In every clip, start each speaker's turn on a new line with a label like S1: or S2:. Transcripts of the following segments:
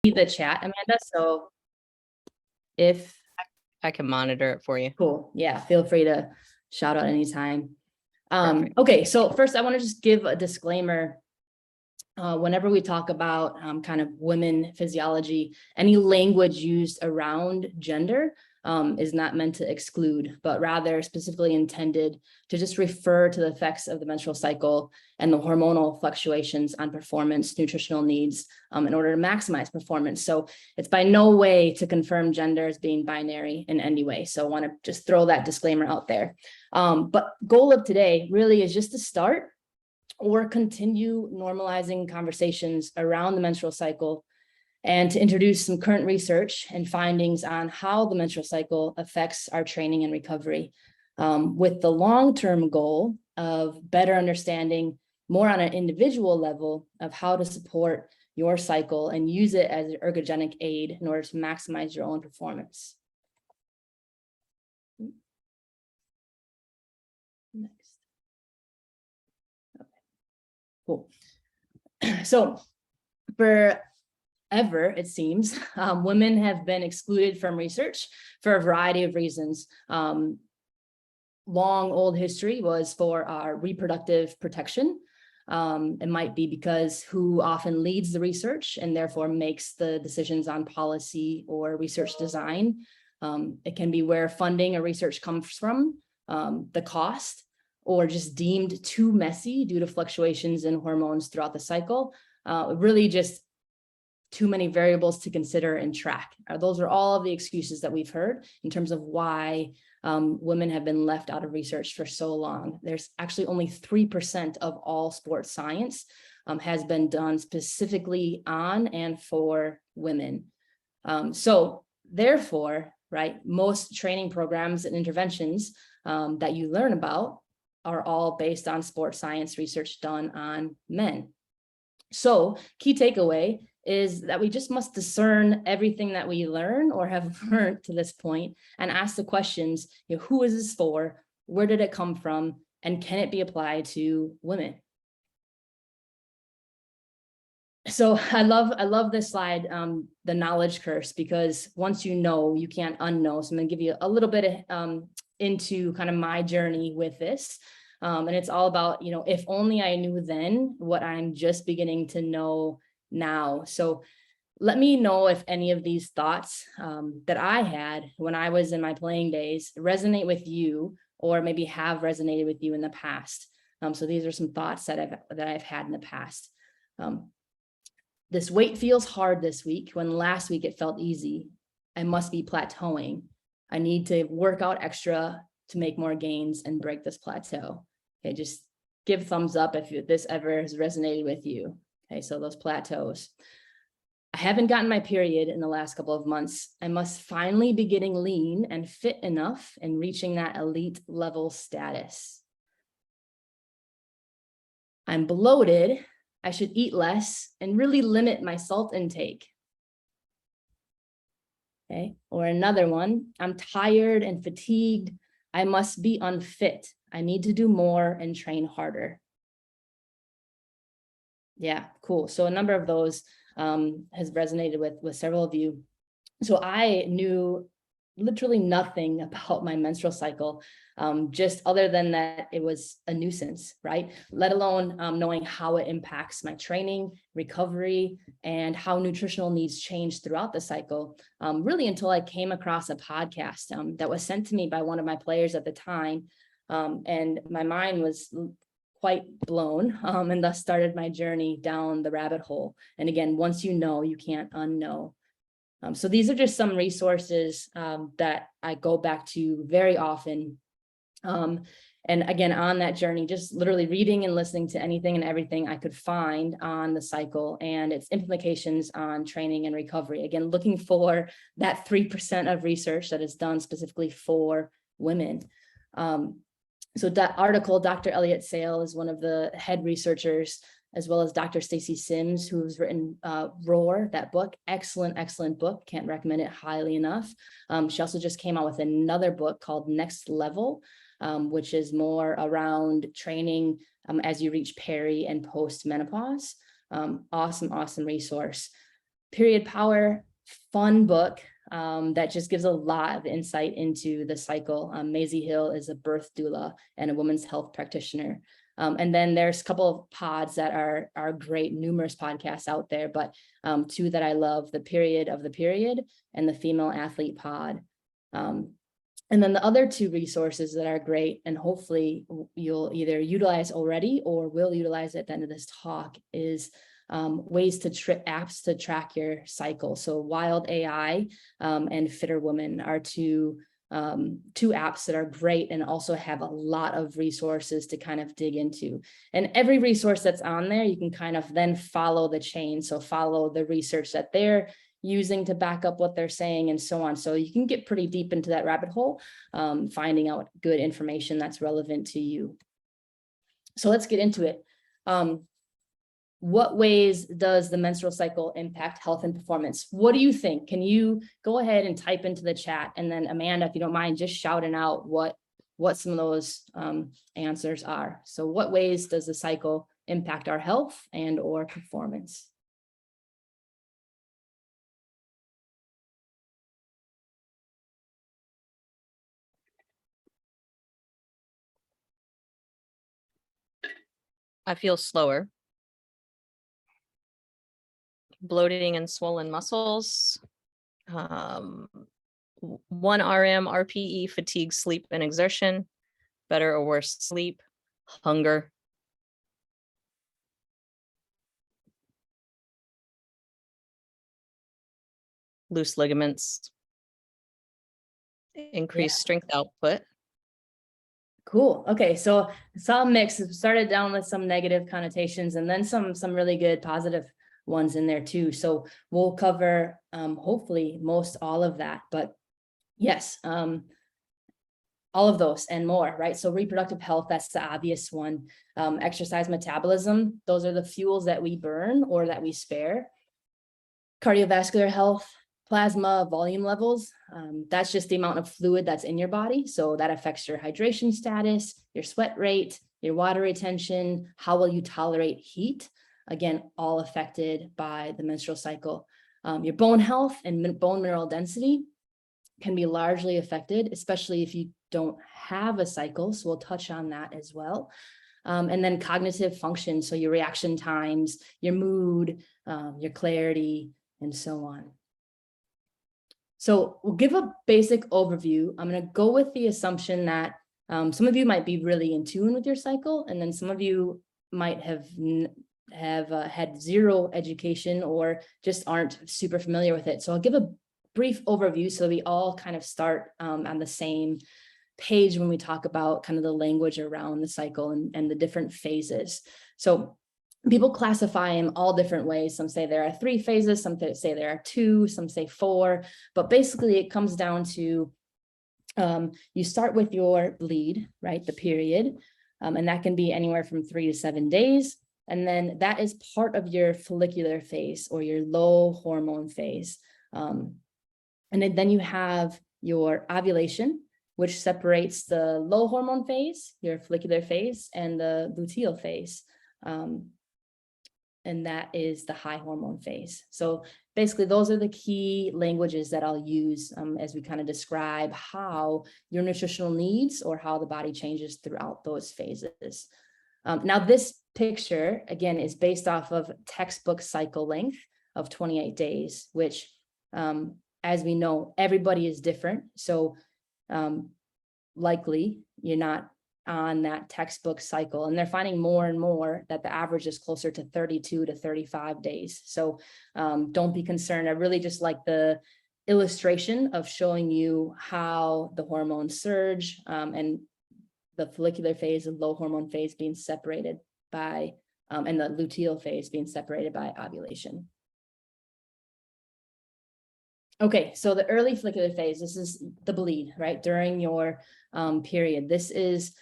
S1: the chat, Amanda. So if
S2: I can monitor it for you.
S1: cool, yeah, feel free to shout out anytime.
S2: Perfect.
S1: Okay, so first I want to just give a disclaimer. Whenever we talk about kind of women physiology, any language used around gender is not meant to exclude, but rather specifically intended to just refer to the effects of the menstrual cycle and the hormonal fluctuations on performance, nutritional needs in order to maximize performance. So it's by no way to confirm gender as being binary in any way. So I want to just throw that disclaimer out there. But goal of today really is just to start or continue normalizing conversations around the menstrual cycle and to introduce some current research and findings on how the menstrual cycle affects our training and recovery, with the long-term goal of better understanding more on an individual level of how to support your cycle and use it as an ergogenic aid in order to maximize your own performance. Next. Cool. So forever, it seems, women have been excluded from research for a variety of reasons. Long old history was for our reproductive protection. It might be because who often leads the research and therefore makes the decisions on policy or research design. It can be where funding or research comes from, the cost, or just deemed too messy due to fluctuations in hormones throughout the cycle. Really just too many variables to consider and track. Those are all of the excuses that we've heard in terms of why women have been left out of research for so long. There's actually only 3% of all sports science has been done specifically on and for women. So therefore, right, most training programs and interventions that you learn about are all based on sports science research done on men. So key takeaway is that we just must discern everything that we learn or have learned to this point and ask the questions, who is this for? Where did it come from? And can it be applied to women? So I love this slide, the knowledge curse, because once you know, you can't unknow. So I'm going to give you a little bit into kind of my journey with this. And it's all about, if only I knew then what I'm just beginning to know now. So let me know if any of these thoughts that I had when I was in my playing days resonate with you, or maybe have resonated with you in the past. So these are some thoughts that I've had in the past. This weight feels hard this week when last week it felt easy. I must be plateauing. I need to work out extra to make more gains and break this plateau. Okay, just give thumbs up if this ever has resonated with you. Okay, so those plateaus. I haven't gotten my period in the last couple of months. I must finally be getting lean and fit enough and reaching that elite level status. I'm bloated. I should eat less and really limit my salt intake. Okay, or another one, I'm tired and fatigued. I must be unfit. I need to do more and train harder. Yeah, cool. So a number of those has resonated with several of you. So I knew literally nothing about my menstrual cycle, just other than that it was a nuisance, right? Let alone knowing how it impacts my training, recovery, and how nutritional needs change throughout the cycle, really until I came across a podcast that was sent to me by one of my players at the time. And my mind was quite blown, and thus started my journey down the rabbit hole. And again, once you know, you can't unknow. So these are just some resources that I go back to very often. And again, on that journey, just literally reading and listening to anything and everything I could find on the cycle and its implications on training and recovery. Again, looking for that 3% of research that is done specifically for women. So that article, Dr. Elliott Sale is one of the head researchers, as well as Dr. Stacy Sims, who's written Roar, that book. Excellent book. Can't recommend it highly enough. She also just came out with another book called Next Level, which is more around training as you reach peri and post menopause. Awesome resource. Period Power, fun book that just gives a lot of insight into the cycle. Maisie Hill is a birth doula and a women's health practitioner. And then there's a couple of pods that are great, numerous podcasts out there, but two that I love, the Period of the Period and the Female Athlete Pod. And then the other two resources that are great, and hopefully you'll either utilize already or will utilize at the end of this talk, is ways to apps to track your cycle. So Wild AI and Fitter Woman are two apps that are great and also have a lot of resources to kind of dig into. And every resource that's on there, you can kind of then follow the chain. So follow the research that they're using to back up what they're saying and so on. So you can get pretty deep into that rabbit hole, finding out good information that's relevant to you. So let's get into it. What ways does the menstrual cycle impact health and performance? What do you think? Can you go ahead and type into the chat? And then Amanda, if you don't mind, just shouting out what some of those answers are. So what ways does the cycle impact our health and or performance?
S2: I feel slower. Bloating and swollen muscles. 1 RM, RPE, fatigue, sleep, and exertion. Better or worse sleep. Hunger. Loose ligaments. Increased strength output.
S1: Cool. Okay, so it's all mixed. It started down with some negative connotations and then some really good positive ones in there too. So we'll cover hopefully most all of that, but yes, all of those and more, right? So reproductive health, that's the obvious one. Exercise, metabolism, those are the fuels that we burn or that we spare. Cardiovascular health, plasma volume levels, that's just the amount of fluid that's in your body. So that affects your hydration status, your sweat rate, your water retention, how will you tolerate heat? Again, all affected by the menstrual cycle. Your bone health and bone mineral density can be largely affected, especially if you don't have a cycle. So we'll touch on that as well. And then cognitive function, so your reaction times, your mood, your clarity, and so on. So we'll give a basic overview. I'm going to go with the assumption that some of you might be really in tune with your cycle, and then some of you might have had zero education or just aren't super familiar with it. So I'll give a brief overview so we all kind of start on the same page when we talk about kind of the language around the cycle and the different phases. So people classify them all different ways. Some say there are 3 phases, some say there are 2, some say 4, but basically it comes down to you start with your bleed, right? The period, and that can be anywhere from 3 to 7 days. And then that is part of your follicular phase or your low hormone phase. And then you have your ovulation, which separates the low hormone phase, your follicular phase, and the luteal phase. And that is the high hormone phase. So basically, those are the key languages that I'll use as we kind of describe how your nutritional needs or how the body changes throughout those phases. Now, this picture, again, is based off of textbook cycle length of 28 days, which, as we know, everybody is different. So likely you're not on that textbook cycle, and they're finding more and more that the average is closer to 32 to 35 days. So don't be concerned. I really just like the illustration of showing you how the hormones surge and the follicular phase and low hormone phase being separated by, and the luteal phase being separated by ovulation. Okay, so the early follicular phase, this is the bleed, right? During your period. This is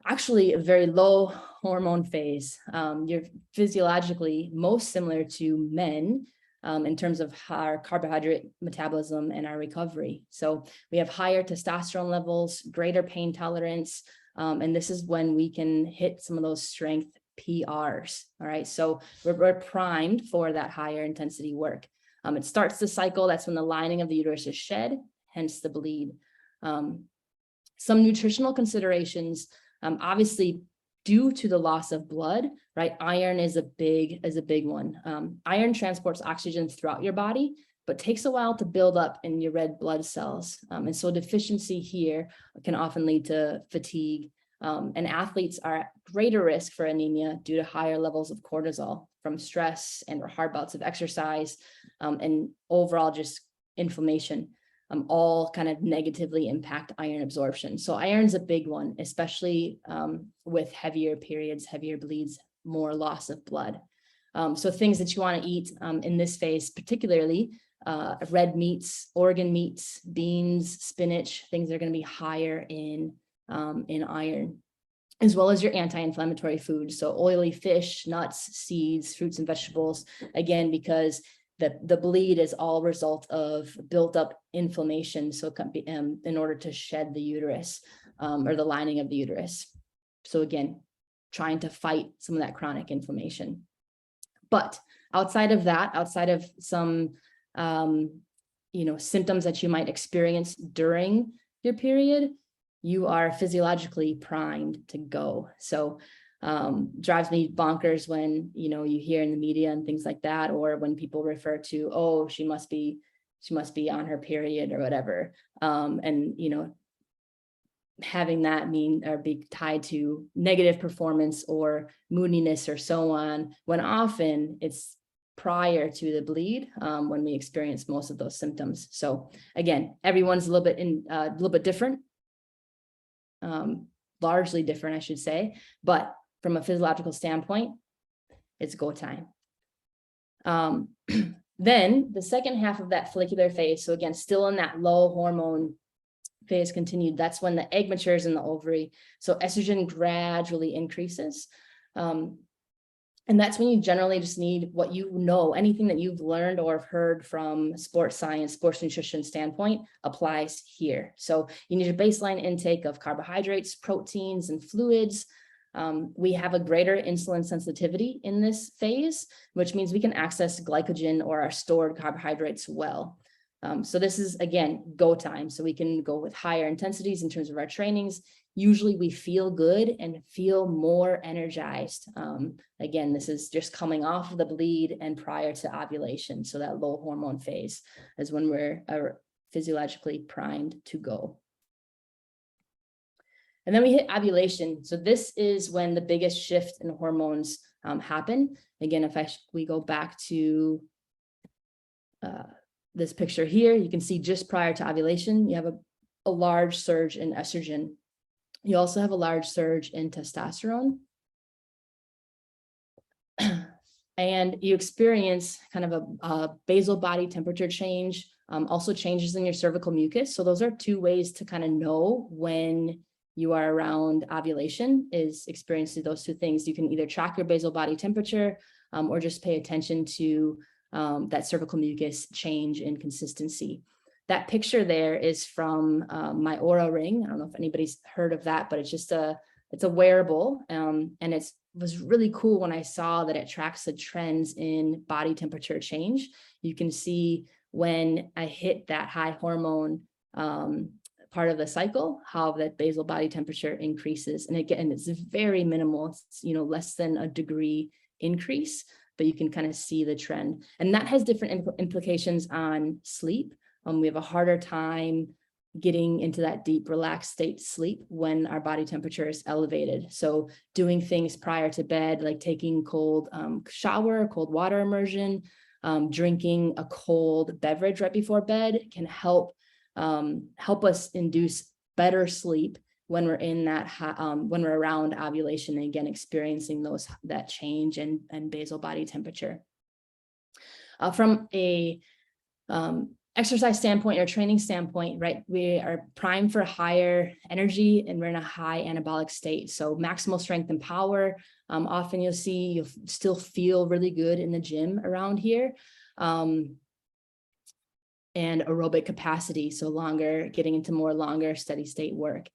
S1: actually a very low hormone phase. You're physiologically most similar to men in terms of our carbohydrate metabolism and our recovery. So we have higher testosterone levels, greater pain tolerance, and this is when we can hit some of those strength PRs. All right, so we're primed for that higher intensity work. It starts the cycle. That's when the lining of the uterus is shed, hence the bleed. Some nutritional considerations, obviously due to the loss of blood, right? Iron is a big one. Iron transports oxygen throughout your body, but takes a while to build up in your red blood cells. And so deficiency here can often lead to fatigue. And athletes are at greater risk for anemia due to higher levels of cortisol from stress and or hard bouts of exercise, and overall just inflammation. All kind of negatively impact iron absorption. So iron's a big one, especially with heavier periods, heavier bleeds, more loss of blood. So things that you want to eat in this phase, particularly red meats, organ meats, beans, spinach, things that are going to be higher in iron, as well as your anti-inflammatory foods. So oily fish, nuts, seeds, fruits, and vegetables, again, because the bleed is all a result of built up inflammation. So it can be, in order to shed the uterus or the lining of the uterus. So again, trying to fight some of that chronic inflammation. But outside of that, outside of some, symptoms that you might experience during your period, you are physiologically primed to go. So drives me bonkers when, you hear in the media and things like that, or when people refer to, oh, she must be on her period or whatever. And, having that mean or be tied to negative performance or moodiness or so on, when often it's prior to the bleed when we experience most of those symptoms. So again, everyone's a little bit different, largely different, I should say, but from a physiological standpoint, it's go time. Then the second half of that follicular phase, so again, still in that low hormone phase continued, that's when the egg matures in the ovary. So estrogen gradually increases. And that's when you generally just need what anything that you've learned or have heard from sports science, sports nutrition standpoint applies here. So you need a baseline intake of carbohydrates, proteins, and fluids. We have a greater insulin sensitivity in this phase, which means we can access glycogen or our stored carbohydrates well. So this is, again, go time. So we can go with higher intensities in terms of our trainings. Usually we feel good and feel more energized. Again, this is just coming off of the bleed and prior to ovulation. So that low hormone phase is when we're physiologically primed to go. And then we hit ovulation. So this is when the biggest shift in hormones happen. Again, if we go back to this picture here, you can see just prior to ovulation, you have a large surge in estrogen. You also have a large surge in testosterone. And you experience kind of a basal body temperature change, also changes in your cervical mucus. So those are two ways to kind of know when you are around ovulation, is experiencing those two things. You can either track your basal body temperature or just pay attention to that cervical mucus change in consistency. That picture there is from my Aura ring. I don't know if anybody's heard of that, but it's a wearable. And it was really cool when I saw that it tracks the trends in body temperature change. You can see when I hit that high hormone part of the cycle, how that basal body temperature increases. And again, it's very minimal. It's, less than a degree increase, but you can kind of see the trend. And that has different implications on sleep. We have a harder time getting into that deep, relaxed state sleep when our body temperature is elevated. So doing things prior to bed, like taking cold shower, cold water immersion, drinking a cold beverage right before bed can help us induce better sleep when we're in that when we're around ovulation, and again experiencing that change in basal body temperature. From a exercise standpoint or training standpoint, right, we are primed for higher energy and we're in a high anabolic state. So maximal strength and power. Often you'll still feel really good in the gym around here. And aerobic capacity, so getting into more longer steady state work.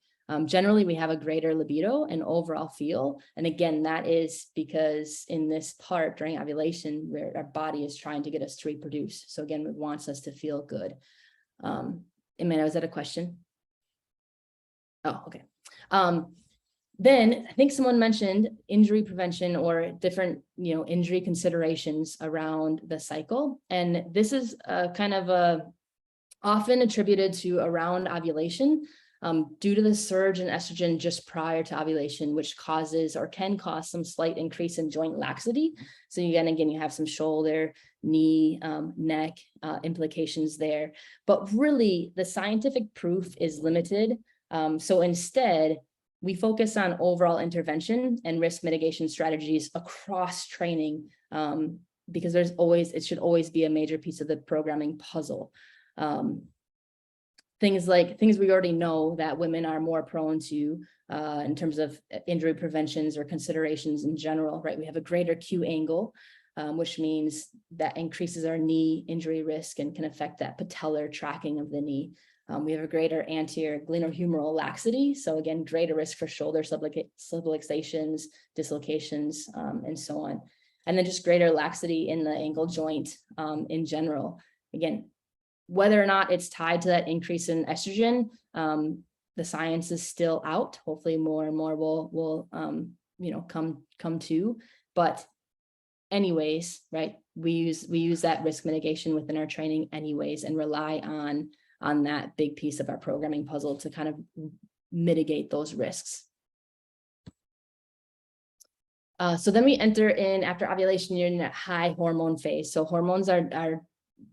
S1: Generally, we have a greater libido and overall feel. And again, that is because in this part during ovulation, where our body is trying to get us to reproduce. So again, it wants us to feel good. Amanda, was that a question? Oh, okay. Then I think someone mentioned injury prevention or different, injury considerations around the cycle. And this is kind of often attributed to around ovulation due to the surge in estrogen just prior to ovulation, which causes or can cause some slight increase in joint laxity. So again, you have some shoulder, knee, neck implications there. But really, the scientific proof is limited. So instead, we focus on overall intervention and risk mitigation strategies across training because it should always be a major piece of the programming puzzle. Things we already know that women are more prone to in terms of injury preventions or considerations in general, right? We have a greater Q angle, which means that increases our knee injury risk and can affect that patellar tracking of the knee. We have a greater anterior glenohumeral laxity. So again, greater risk for shoulder subluxations, dislocations, and so on. And then just greater laxity in the ankle joint in general. Again, whether or not it's tied to that increase in estrogen, the science is still out. Hopefully more and more will come to. But anyways, right, we use that risk mitigation within our training anyways and rely on that big piece of our programming puzzle to kind of mitigate those risks. So then we enter in, after ovulation, you're in that high hormone phase. So hormones are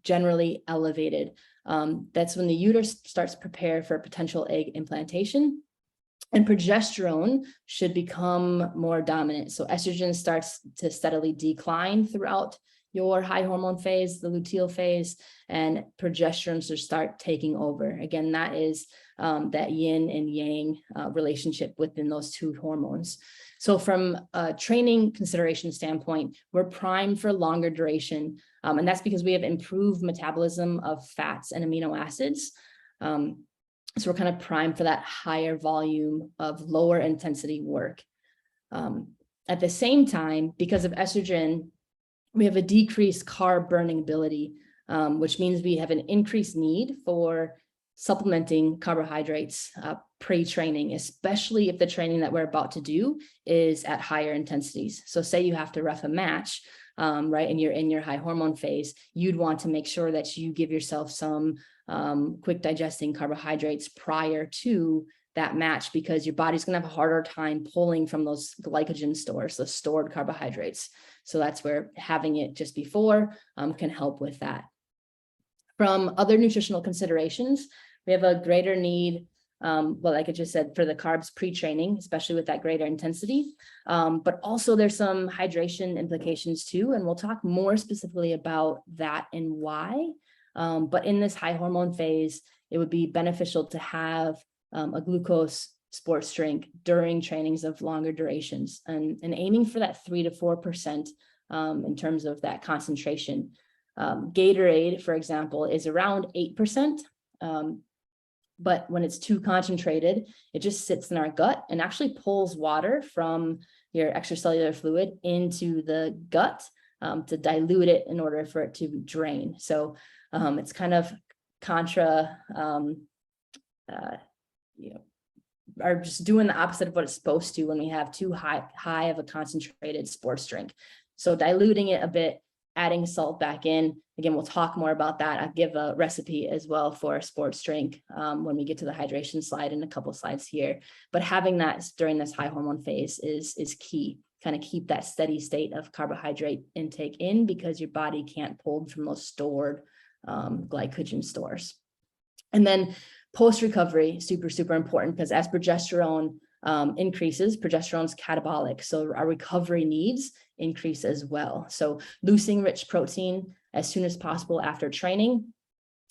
S1: generally elevated. That's when the uterus starts to prepare for potential egg implantation. And progesterone should become more dominant. So estrogen starts to steadily decline throughout your high hormone phase, the luteal phase, and progesterone should start taking over. Again, that is that yin and yang relationship within those two hormones. So from a training consideration standpoint, we're primed for longer duration. And that's because we have improved metabolism of fats and amino acids. So we're kind of primed for that higher volume of lower intensity work. At the same time, because of estrogen, we have a decreased carb burning ability, which means we have an increased need for supplementing carbohydrates pre-training, especially if the training that we're about to do is at higher intensities. So say you have to ref a match, right, and you're in your high hormone phase, you'd want to make sure that you give yourself some quick digesting carbohydrates prior to that match, because your body's going to have a harder time pulling from those glycogen stores, the stored carbohydrates. So that's where having it just before can help with that. From other nutritional considerations, we have a greater need, like I just said, for the carbs pre-training, especially with that greater intensity. But also there's some hydration implications too, and we'll talk more specifically about that and why. But in this high hormone phase, it would be beneficial to have a glucose sports drink during trainings of longer durations, and aiming for that 3 to 4% in terms of that concentration. Gatorade, for example, is around 8%. But when it's too concentrated, it just sits in our gut and actually pulls water from your extracellular fluid into the gut to dilute it in order for it to drain. So it's kind of contra, are just doing the opposite of what it's supposed to when we have too high of a concentrated sports drink. So diluting it a bit, adding salt back in. Again, we'll talk more about that. I'll give a recipe as well for a sports drink when we get to the hydration slide in a couple slides here. But having that during this high hormone phase is key. Kind of keep that steady state of carbohydrate intake in, because your body can't pull from those stored glycogen stores. And then post-recovery, super important, because as progesterone increases, progesterone's catabolic. So our recovery needs increase as well. So leucine rich protein as soon as possible after training.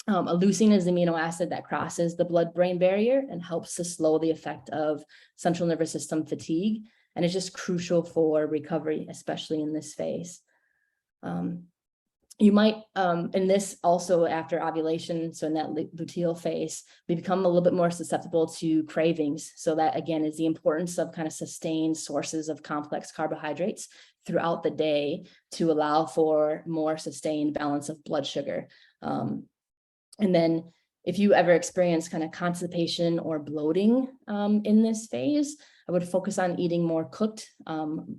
S1: Leucine is the amino acid that crosses the blood-brain barrier and helps to slow the effect of central nervous system fatigue. And it's just crucial for recovery, especially in this phase. You might, in this also after ovulation, so in that luteal phase, we become a little bit more susceptible to cravings. So that again is the importance of kind of sustained sources of complex carbohydrates throughout the day to allow for more sustained balance of blood sugar. And then if you ever experience kind of constipation or bloating in this phase, I would focus on eating more cooked,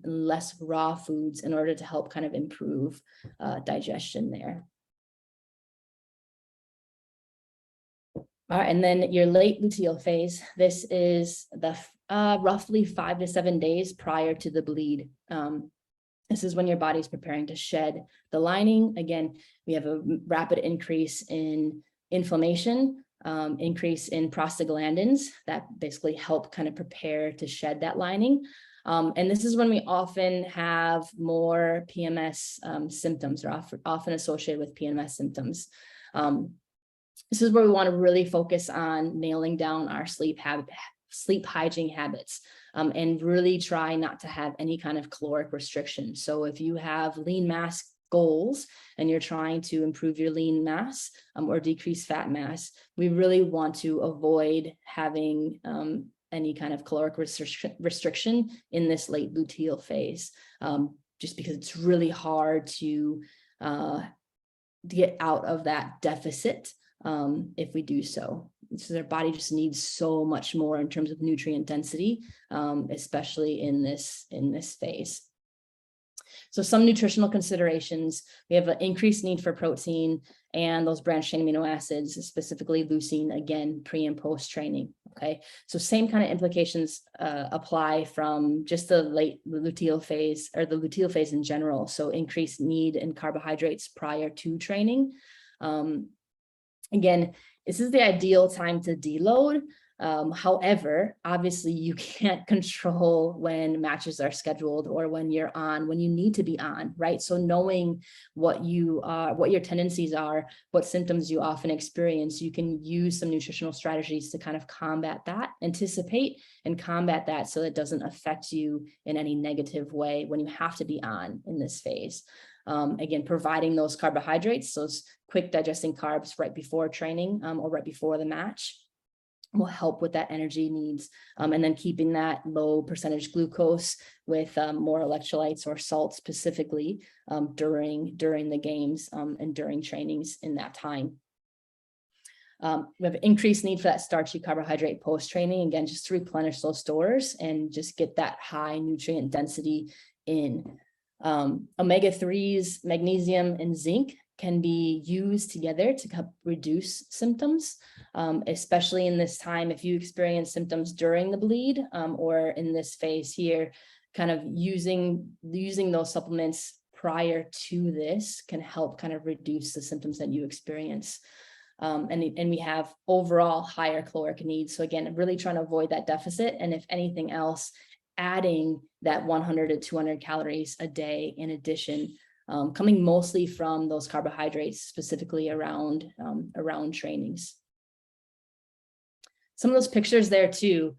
S1: less raw foods in order to help kind of improve digestion there. All right, and then your late luteal phase. This is the roughly 5 to 7 days prior to the bleed. This is when your body is preparing to shed the lining. Again, we have a rapid increase in inflammation, increase in prostaglandins that basically help kind of prepare to shed that lining. And this is when we often have more PMS symptoms, or often associated with PMS symptoms. This is where we want to really focus on nailing down our sleep hygiene habits, and really try not to have any kind of caloric restriction. So if you have lean mass goals and you're trying to improve your lean mass or decrease fat mass, we really want to avoid having any kind of caloric restriction in this late luteal phase, just because it's really hard to get out of that deficit if we do so. So their body just needs so much more in terms of nutrient density, especially in this phase. So some nutritional considerations: we have an increased need for protein and those branched chain amino acids, specifically leucine, again, pre and post training. Okay, so same kind of implications apply from just the late luteal phase, or the luteal phase in general. So increased need in carbohydrates prior to training. Again, this is the ideal time to deload. However, obviously you can't control when matches are scheduled or when you're on, when you need to be on, right? So knowing what you are, what your tendencies are, what symptoms you often experience, you can use some nutritional strategies to kind of combat that, anticipate and combat that, so it doesn't affect you in any negative way when you have to be on in this phase. Again, providing those carbohydrates, those quick digesting carbs right before training or right before the match, will help with that energy needs. And then keeping that low percentage glucose with more electrolytes or salt specifically during the games and during trainings in that time. We have increased need for that starchy carbohydrate post-training, again, just to replenish those stores and just get that high nutrient density in. Omega-3s, magnesium, and zinc can be used together to help reduce symptoms, especially in this time. If you experience symptoms during the bleed or in this phase here, kind of using those supplements prior to this can help kind of reduce the symptoms that you experience. And we have overall higher caloric needs. So again, really trying to avoid that deficit. And if anything else, adding that 100 to 200 calories a day in addition, coming mostly from those carbohydrates, specifically around trainings. Some of those pictures there too.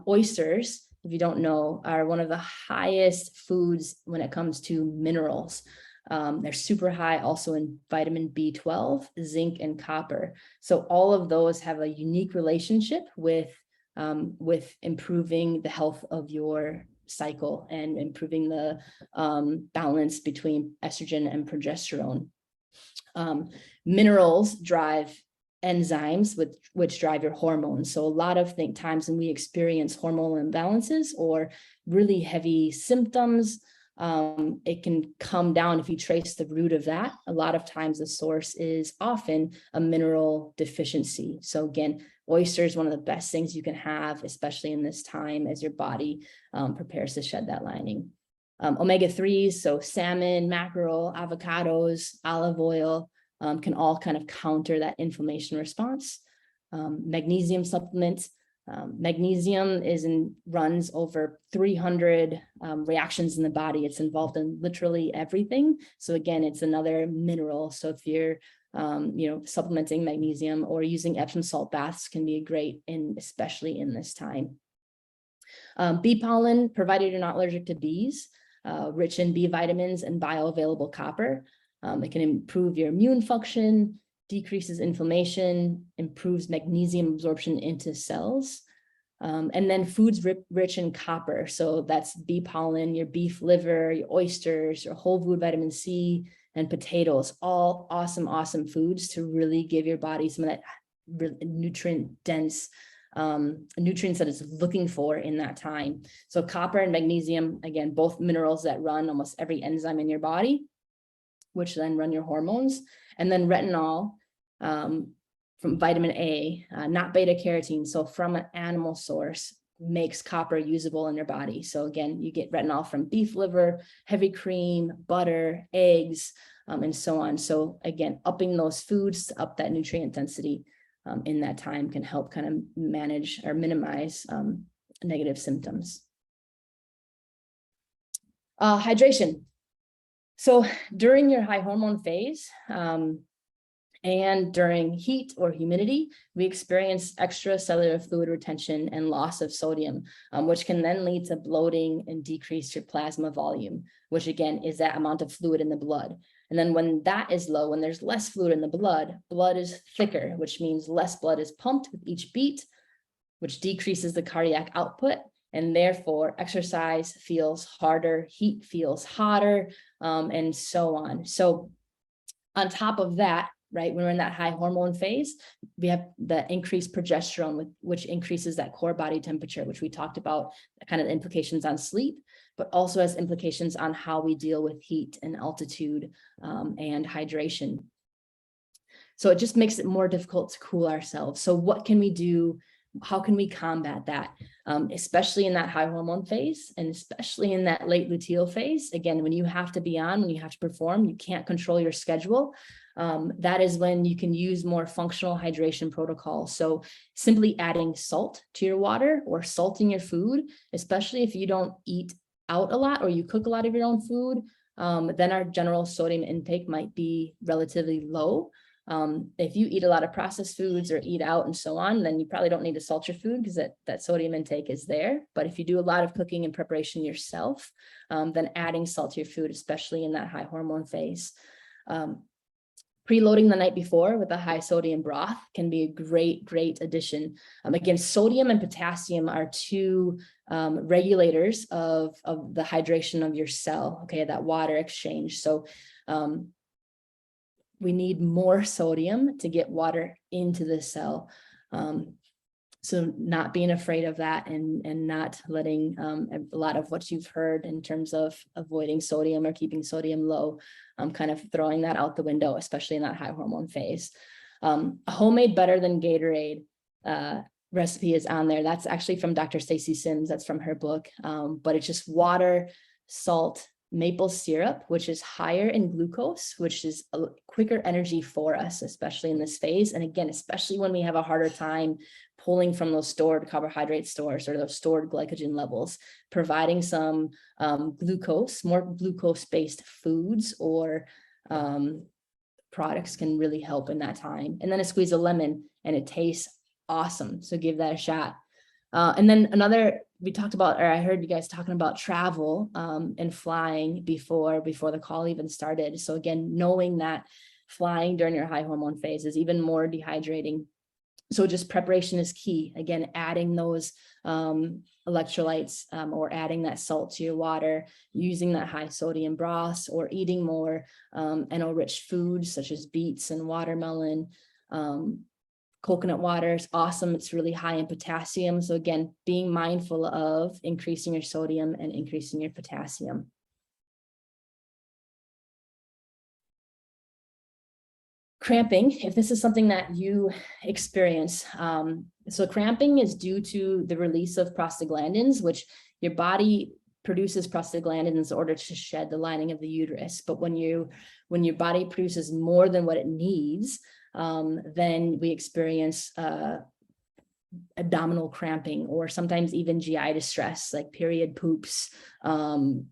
S1: Oysters, if you don't know, are one of the highest foods when it comes to minerals. They're super high also in vitamin B12, zinc, and copper. So all of those have a unique relationship with improving the health of your cycle and improving the balance between estrogen and progesterone. Minerals drive enzymes which drive your hormones. So a lot of times when we experience hormonal imbalances or really heavy symptoms, it can come down, if you trace the root of that, a lot of times the source is often a mineral deficiency. So again, oyster is one of the best things you can have, especially in this time as your body prepares to shed that lining. Omega-3s, so salmon, mackerel, avocados, olive oil, can all kind of counter that inflammation response. Magnesium supplements. Magnesium runs over 300 reactions in the body. It's involved in literally everything. So again, it's another mineral. So if you're supplementing magnesium or using Epsom salt baths can be great, especially in this time. Bee pollen, provided you're not allergic to bees, rich in B vitamins and bioavailable copper. It can improve your immune function, decreases inflammation, improves magnesium absorption into cells. And then foods rich in copper. So that's bee pollen, your beef liver, your oysters, your whole food vitamin C, and potatoes, all awesome foods to really give your body some of that nutrient dense nutrients that it's looking for in that time. So copper and magnesium, again, both minerals that run almost every enzyme in your body, which then run your hormones. And then retinol, from vitamin A, not beta carotene. So from an animal source, makes copper usable in your body. So again, you get retinol from beef liver, heavy cream, butter, eggs, and so on. So again, upping those foods to up that nutrient density in that time can help kind of manage or minimize negative symptoms. Hydration. So during your high hormone phase, and during heat or humidity, we experience extracellular fluid retention and loss of sodium, which can then lead to bloating and decrease your plasma volume, which again is that amount of fluid in the blood. And then when that is low, when there's less fluid in the blood is thicker, which means less blood is pumped with each beat, which decreases the cardiac output. And therefore exercise feels harder, heat feels hotter, and so on. So on top of that, right, when we're in that high hormone phase, we have the increased progesterone, which increases that core body temperature, which we talked about, kind of the implications on sleep, but also has implications on how we deal with heat and altitude and hydration. So it just makes it more difficult to cool ourselves. So what can we do? How can we combat that? Especially in that high hormone phase, and especially in that late luteal phase. Again, when you have to be on, when you have to perform, you can't control your schedule. That is when you can use more functional hydration protocols. So simply adding salt to your water or salting your food, especially if you don't eat out a lot or you cook a lot of your own food, then our general sodium intake might be relatively low. If you eat a lot of processed foods or eat out and so on, then you probably don't need to salt your food because that sodium intake is there. But if you do a lot of cooking and preparation yourself, then adding salt to your food, especially in that high hormone phase. Preloading the night before with a high sodium broth can be a great addition. Again, sodium and potassium are two regulators of the hydration of your cell, okay, that water exchange. So we need more sodium to get water into the cell. So not being afraid of that and not letting a lot of what you've heard in terms of avoiding sodium or keeping sodium low, kind of throwing that out the window, especially in that high hormone phase. A homemade better than Gatorade recipe is on there. That's actually from Dr. Stacy Sims. That's from her book. But it's just water, salt, maple syrup, which is higher in glucose, which is a quicker energy for us, especially in this phase. And again, especially when we have a harder time pulling from those stored carbohydrate stores or those stored glycogen levels, providing some glucose, more glucose-based foods or products can really help in that time. And then a squeeze of lemon and it tastes awesome. So give that a shot. And then we talked about, or I heard you guys talking about travel and flying before the call even started. So again, knowing that flying during your high hormone phase is even more dehydrating. So just preparation is key. Again, adding those electrolytes or adding that salt to your water, using that high sodium broths or eating more NO-rich foods such as beets and watermelon. Coconut water is awesome. It's really high in potassium. So again, being mindful of increasing your sodium and increasing your potassium. Cramping, if this is something that you experience. So cramping is due to the release of prostaglandins, which your body produces prostaglandins in order to shed the lining of the uterus. But when your body produces more than what it needs, then we experience abdominal cramping or sometimes even GI distress, like period poops,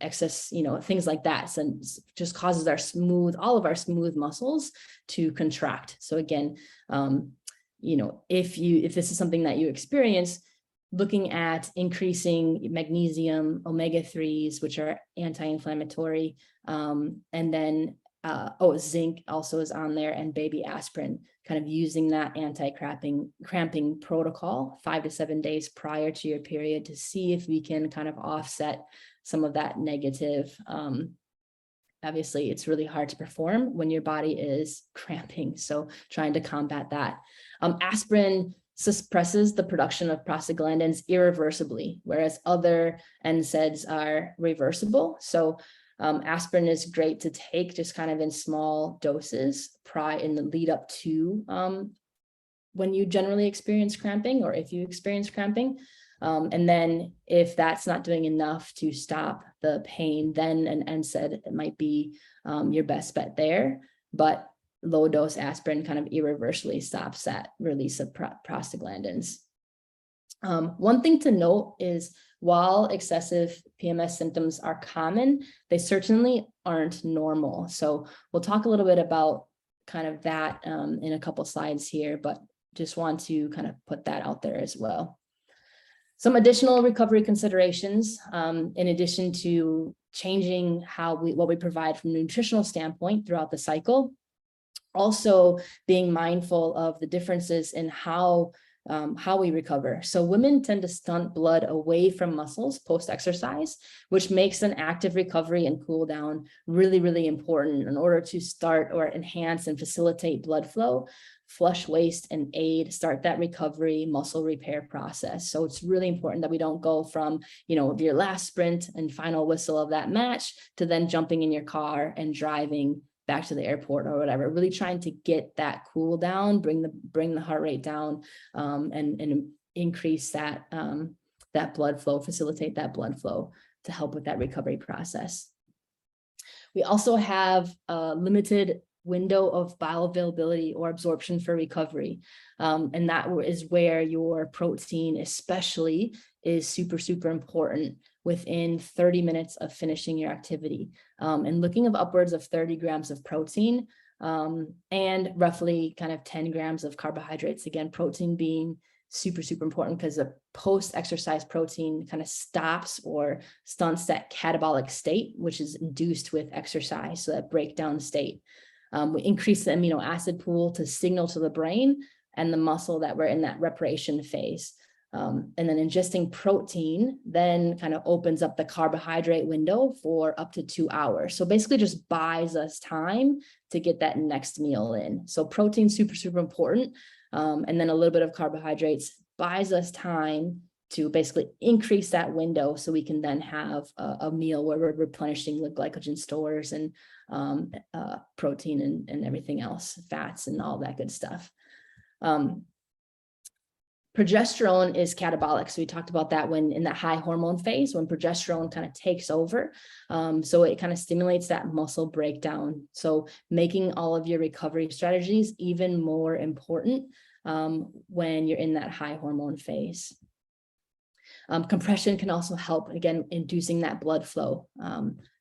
S1: excess, things like that. So it just causes all of our smooth muscles to contract. So again, if this is something that you experience, looking at increasing magnesium, omega-3s, which are anti-inflammatory, and then zinc also is on there, and baby aspirin, kind of using that anti-cramping protocol 5 to 7 days prior to your period to see if we can kind of offset some of that negative. Obviously, it's really hard to perform when your body is cramping, so trying to combat that. Aspirin suppresses the production of prostaglandins irreversibly, whereas other NSAIDs are reversible. So aspirin is great to take just kind of in small doses in the lead up to when you generally experience cramping, or if you experience cramping. And then if that's not doing enough to stop the pain, then an NSAID might be your best bet there. But low dose aspirin kind of irreversibly stops that release of prostaglandins. One thing to note is, while excessive PMS symptoms are common, they certainly aren't normal. So we'll talk a little bit about kind of that in a couple slides here, but just want to kind of put that out there as well. Some additional recovery considerations, in addition to changing what we provide from a nutritional standpoint throughout the cycle, also being mindful of the differences in how we recover. So women tend to stunt blood away from muscles post-exercise, which makes an active recovery and cool down really, really important in order to start or enhance and facilitate blood flow, flush waste, and start that recovery muscle repair process. So it's really important that we don't go from, your last sprint and final whistle of that match to then jumping in your car and driving back to the airport or whatever. Really trying to get that cool down, bring the heart rate down, and increase that blood flow, facilitate that blood flow to help with that recovery process. We also have a limited window of bioavailability or absorption for recovery. And that is where your protein especially is super, super important within 30 minutes of finishing your activity. And looking of upwards of 30 grams of protein and roughly kind of 10 grams of carbohydrates. Again, protein being super, super important because the post-exercise protein kind of stops or stunts that catabolic state, which is induced with exercise, so that breakdown state. We increase the amino acid pool to signal to the brain and the muscle that we're in that reparation phase. And then ingesting protein then kind of opens up the carbohydrate window for up to 2 hours. So basically just buys us time to get that next meal in. So protein, super, super important. And then a little bit of carbohydrates buys us time to basically increase that window so we can then have a meal where we're replenishing the glycogen stores and protein and everything else, fats and all that good stuff. Progesterone is catabolic. So we talked about that when in that high hormone phase, when progesterone kind of takes over. So it kind of stimulates that muscle breakdown. So making all of your recovery strategies even more important when you're in that high hormone phase. Compression can also help, again, inducing that blood flow.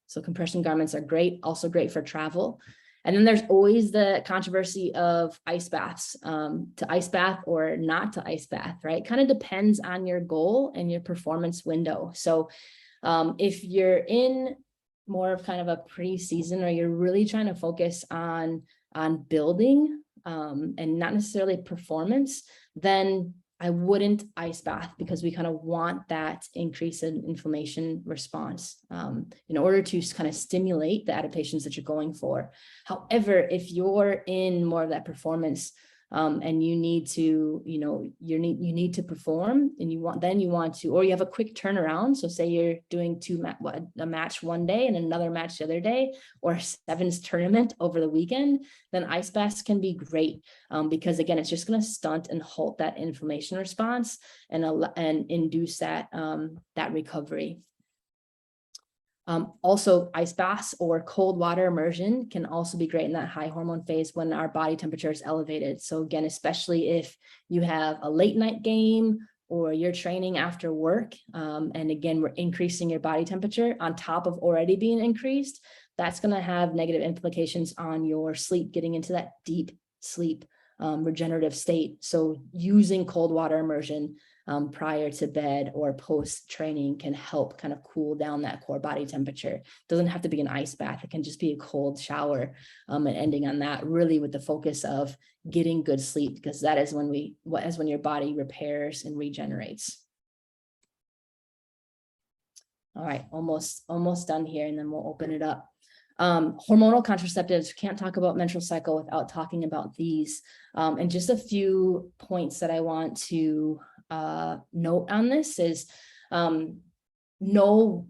S1: So compression garments are great, also great for travel. And then there's always the controversy of ice baths, to ice bath or not to ice bath, right? Kind of depends on your goal and your performance window. So if you're in more of kind of a pre-season, or you're really trying to focus on building and not necessarily performance, then I wouldn't ice bath, because we kind of want that increase in inflammation response in order to kind of stimulate the adaptations that you're going for. However, if you're in more of that performance and you need to, you need to perform, and you want to, or you have a quick turnaround. So say you're doing a match one day and another match the other day, or sevens tournament over the weekend, then ice baths can be great because again, it's just going to stunt and halt that inflammation response and induce that that recovery. Also, ice baths or cold water immersion can also be great in that high hormone phase when our body temperature is elevated. So again, especially if you have a late night game or you're training after work, and again, we're increasing your body temperature on top of already being increased, that's going to have negative implications on your sleep, getting into that deep sleep regenerative state. So using cold water immersion prior to bed or post training can help kind of cool down that core body temperature. It doesn't have to be an ice bath. It can just be a cold shower, and ending on that, really with the focus of getting good sleep, because that is when your body repairs and regenerates. All right, almost done here, and then we'll open it up. Hormonal contraceptives, can't talk about menstrual cycle without talking about these. And just a few points that I want to note on this is, know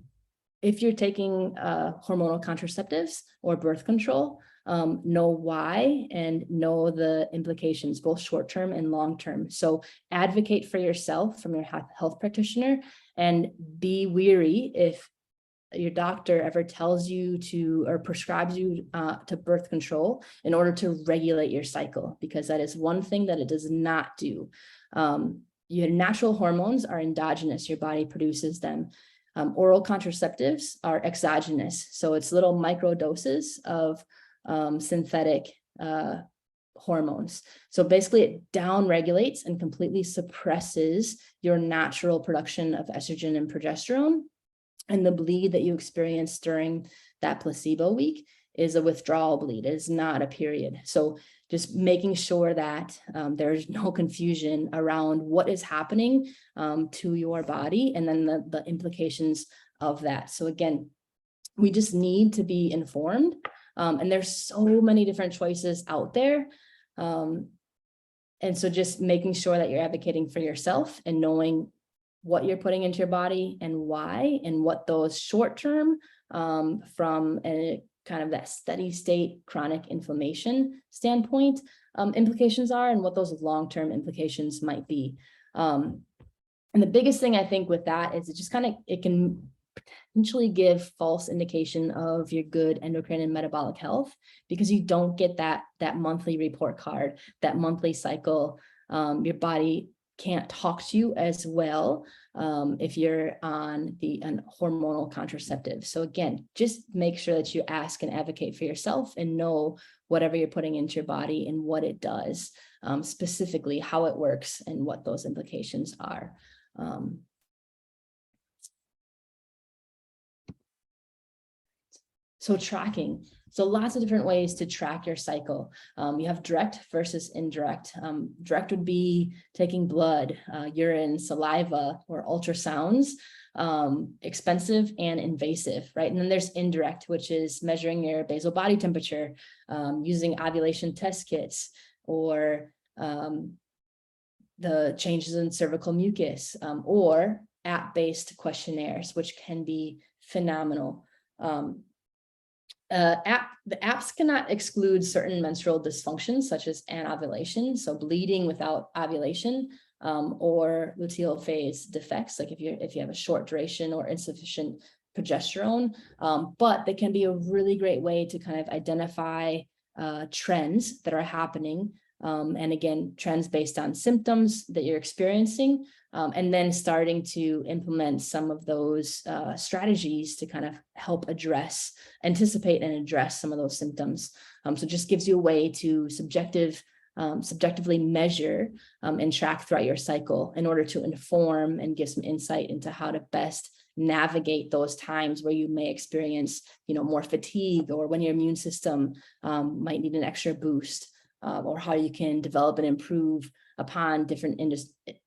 S1: if you're taking hormonal contraceptives or birth control, know why and know the implications, both short-term and long-term. So advocate for yourself from your health practitioner, and be wary if your doctor ever tells you to or prescribes you to birth control in order to regulate your cycle, because that is one thing that it does not do. Your natural hormones are endogenous, your body produces them. Oral contraceptives are exogenous, so it's little micro doses of synthetic hormones. So basically it down regulates and completely suppresses your natural production of estrogen and progesterone. And the bleed that you experience during that placebo week is a withdrawal bleed. It is not a period. So just making sure that there's no confusion around what is happening to your body, and then the implications of that. So again, we just need to be informed. And there's so many different choices out there. And so just making sure that you're advocating for yourself and knowing what you're putting into your body and why, and what those short-term from a kind of that steady state chronic inflammation standpoint implications are, and what those long-term implications might be. And the biggest thing I think with that is it can potentially give false indication of your good endocrine and metabolic health, because you don't get that monthly report card, that monthly cycle. Your body can't talk to you as well if you're on hormonal contraceptive. So again, just make sure that you ask and advocate for yourself, and know whatever you're putting into your body and what it does, specifically how it works and what those implications are. So tracking. So lots of different ways to track your cycle. You have direct versus indirect. Direct would be taking blood, urine, saliva, or ultrasounds, expensive and invasive, right? And then there's indirect, which is measuring your basal body temperature, using ovulation test kits, or the changes in cervical mucus, or app-based questionnaires, which can be phenomenal. The apps cannot exclude certain menstrual dysfunctions, such as anovulation, so bleeding without ovulation, or luteal phase defects, like if you have a short duration or insufficient progesterone. But they can be a really great way to kind of identify trends that are happening. And again, trends based on symptoms that you're experiencing, and then starting to implement some of those strategies to kind of help anticipate and address some of those symptoms. So it just gives you a way to subjectively measure and track throughout your cycle in order to inform and give some insight into how to best navigate those times where you may experience, more fatigue, or when your immune system might need an extra boost. Or how you can develop and improve upon different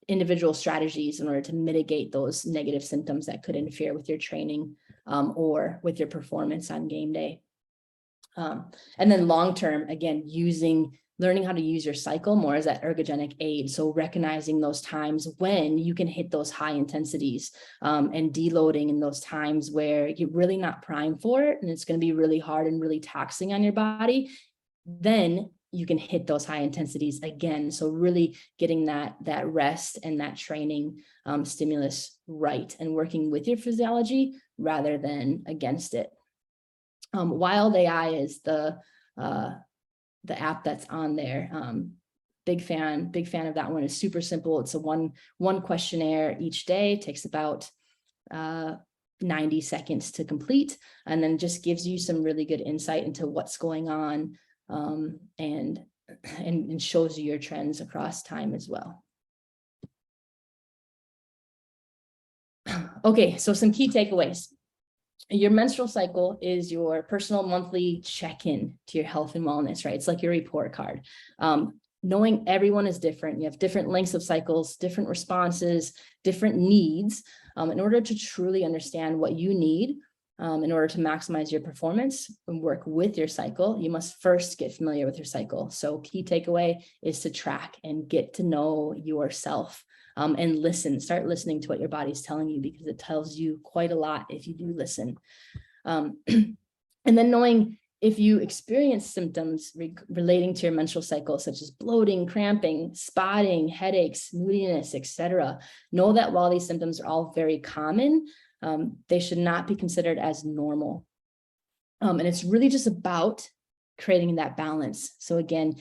S1: individual strategies in order to mitigate those negative symptoms that could interfere with your training or with your performance on game day. And then long-term, again, learning how to use your cycle more as that ergogenic aid. So recognizing those times when you can hit those high intensities, and deloading in those times where you're really not primed for it, and it's going to be really hard and really taxing on your body. Then you can hit those high intensities again. So really getting that rest and that training stimulus right, and working with your physiology rather than against it. Wild AI is the app that's on there. Big fan of that one. It's super simple. It's a one questionnaire each day. It takes about 90 seconds to complete, and then just gives you some really good insight into what's going on, and and shows you your trends across time as well. Okay, so some key takeaways. Your menstrual cycle is your personal monthly check-in to your health and wellness, right? It's like your report card. Knowing everyone is different, you have different lengths of cycles, different responses, different needs. In order to truly understand what you need, in order to maximize your performance and work with your cycle, you must first get familiar with your cycle. So key takeaway is to track and get to know yourself. And listen, start listening to what your body's telling you, because it tells you quite a lot if you do listen. And then knowing if you experience symptoms relating to your menstrual cycle, such as bloating, cramping, spotting, headaches, moodiness, etc., know that while these symptoms are all very common, they should not be considered as normal. And it's really just about creating that balance. So again,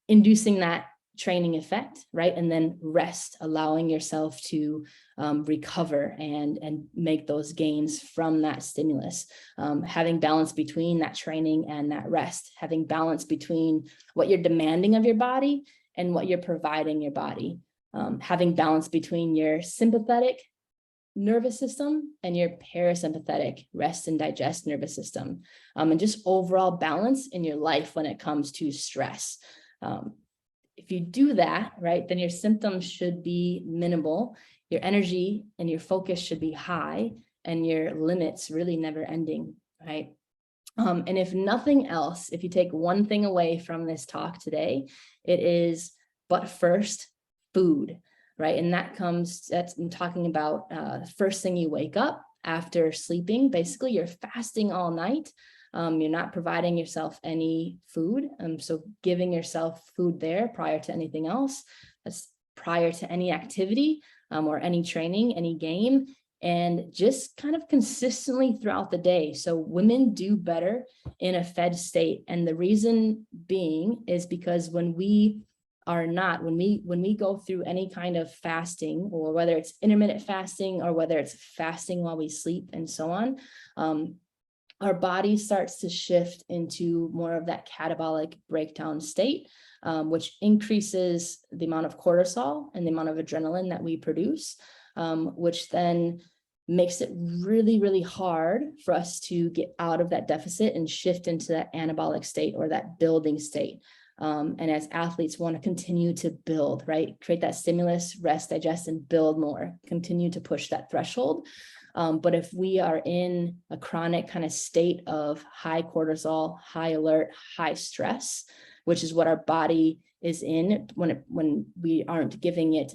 S1: inducing that training effect, right? And then rest, allowing yourself to recover and make those gains from that stimulus. Having balance between that training and that rest, having balance between what you're demanding of your body and what you're providing your body. Having balance between your sympathetic nervous system and your parasympathetic rest and digest nervous system, and just overall balance in your life when it comes to stress. If you do that, right, then your symptoms should be minimal, your energy and your focus should be high, and your limits really never ending, right? And if nothing else, if you take one thing away from this talk today, it is, but first, food, right? And that's I'm talking about the first thing you wake up after sleeping. Basically, you're fasting all night. You're not providing yourself any food. So giving yourself food there prior to anything else, that's prior to any activity or any training, any game, and just kind of consistently throughout the day. So women do better in a fed state. And the reason being is because when we go through any kind of fasting, or whether it's intermittent fasting or whether it's fasting while we sleep and so on, our body starts to shift into more of that catabolic breakdown state, which increases the amount of cortisol and the amount of adrenaline that we produce, which then makes it really, really hard for us to get out of that deficit and shift into that anabolic state or that building state. And as athletes want to continue to build, right? Create that stimulus, rest, digest, and build more, continue to push that threshold. But if we are in a chronic kind of state of high cortisol, high alert, high stress, which is what our body is in when we aren't giving it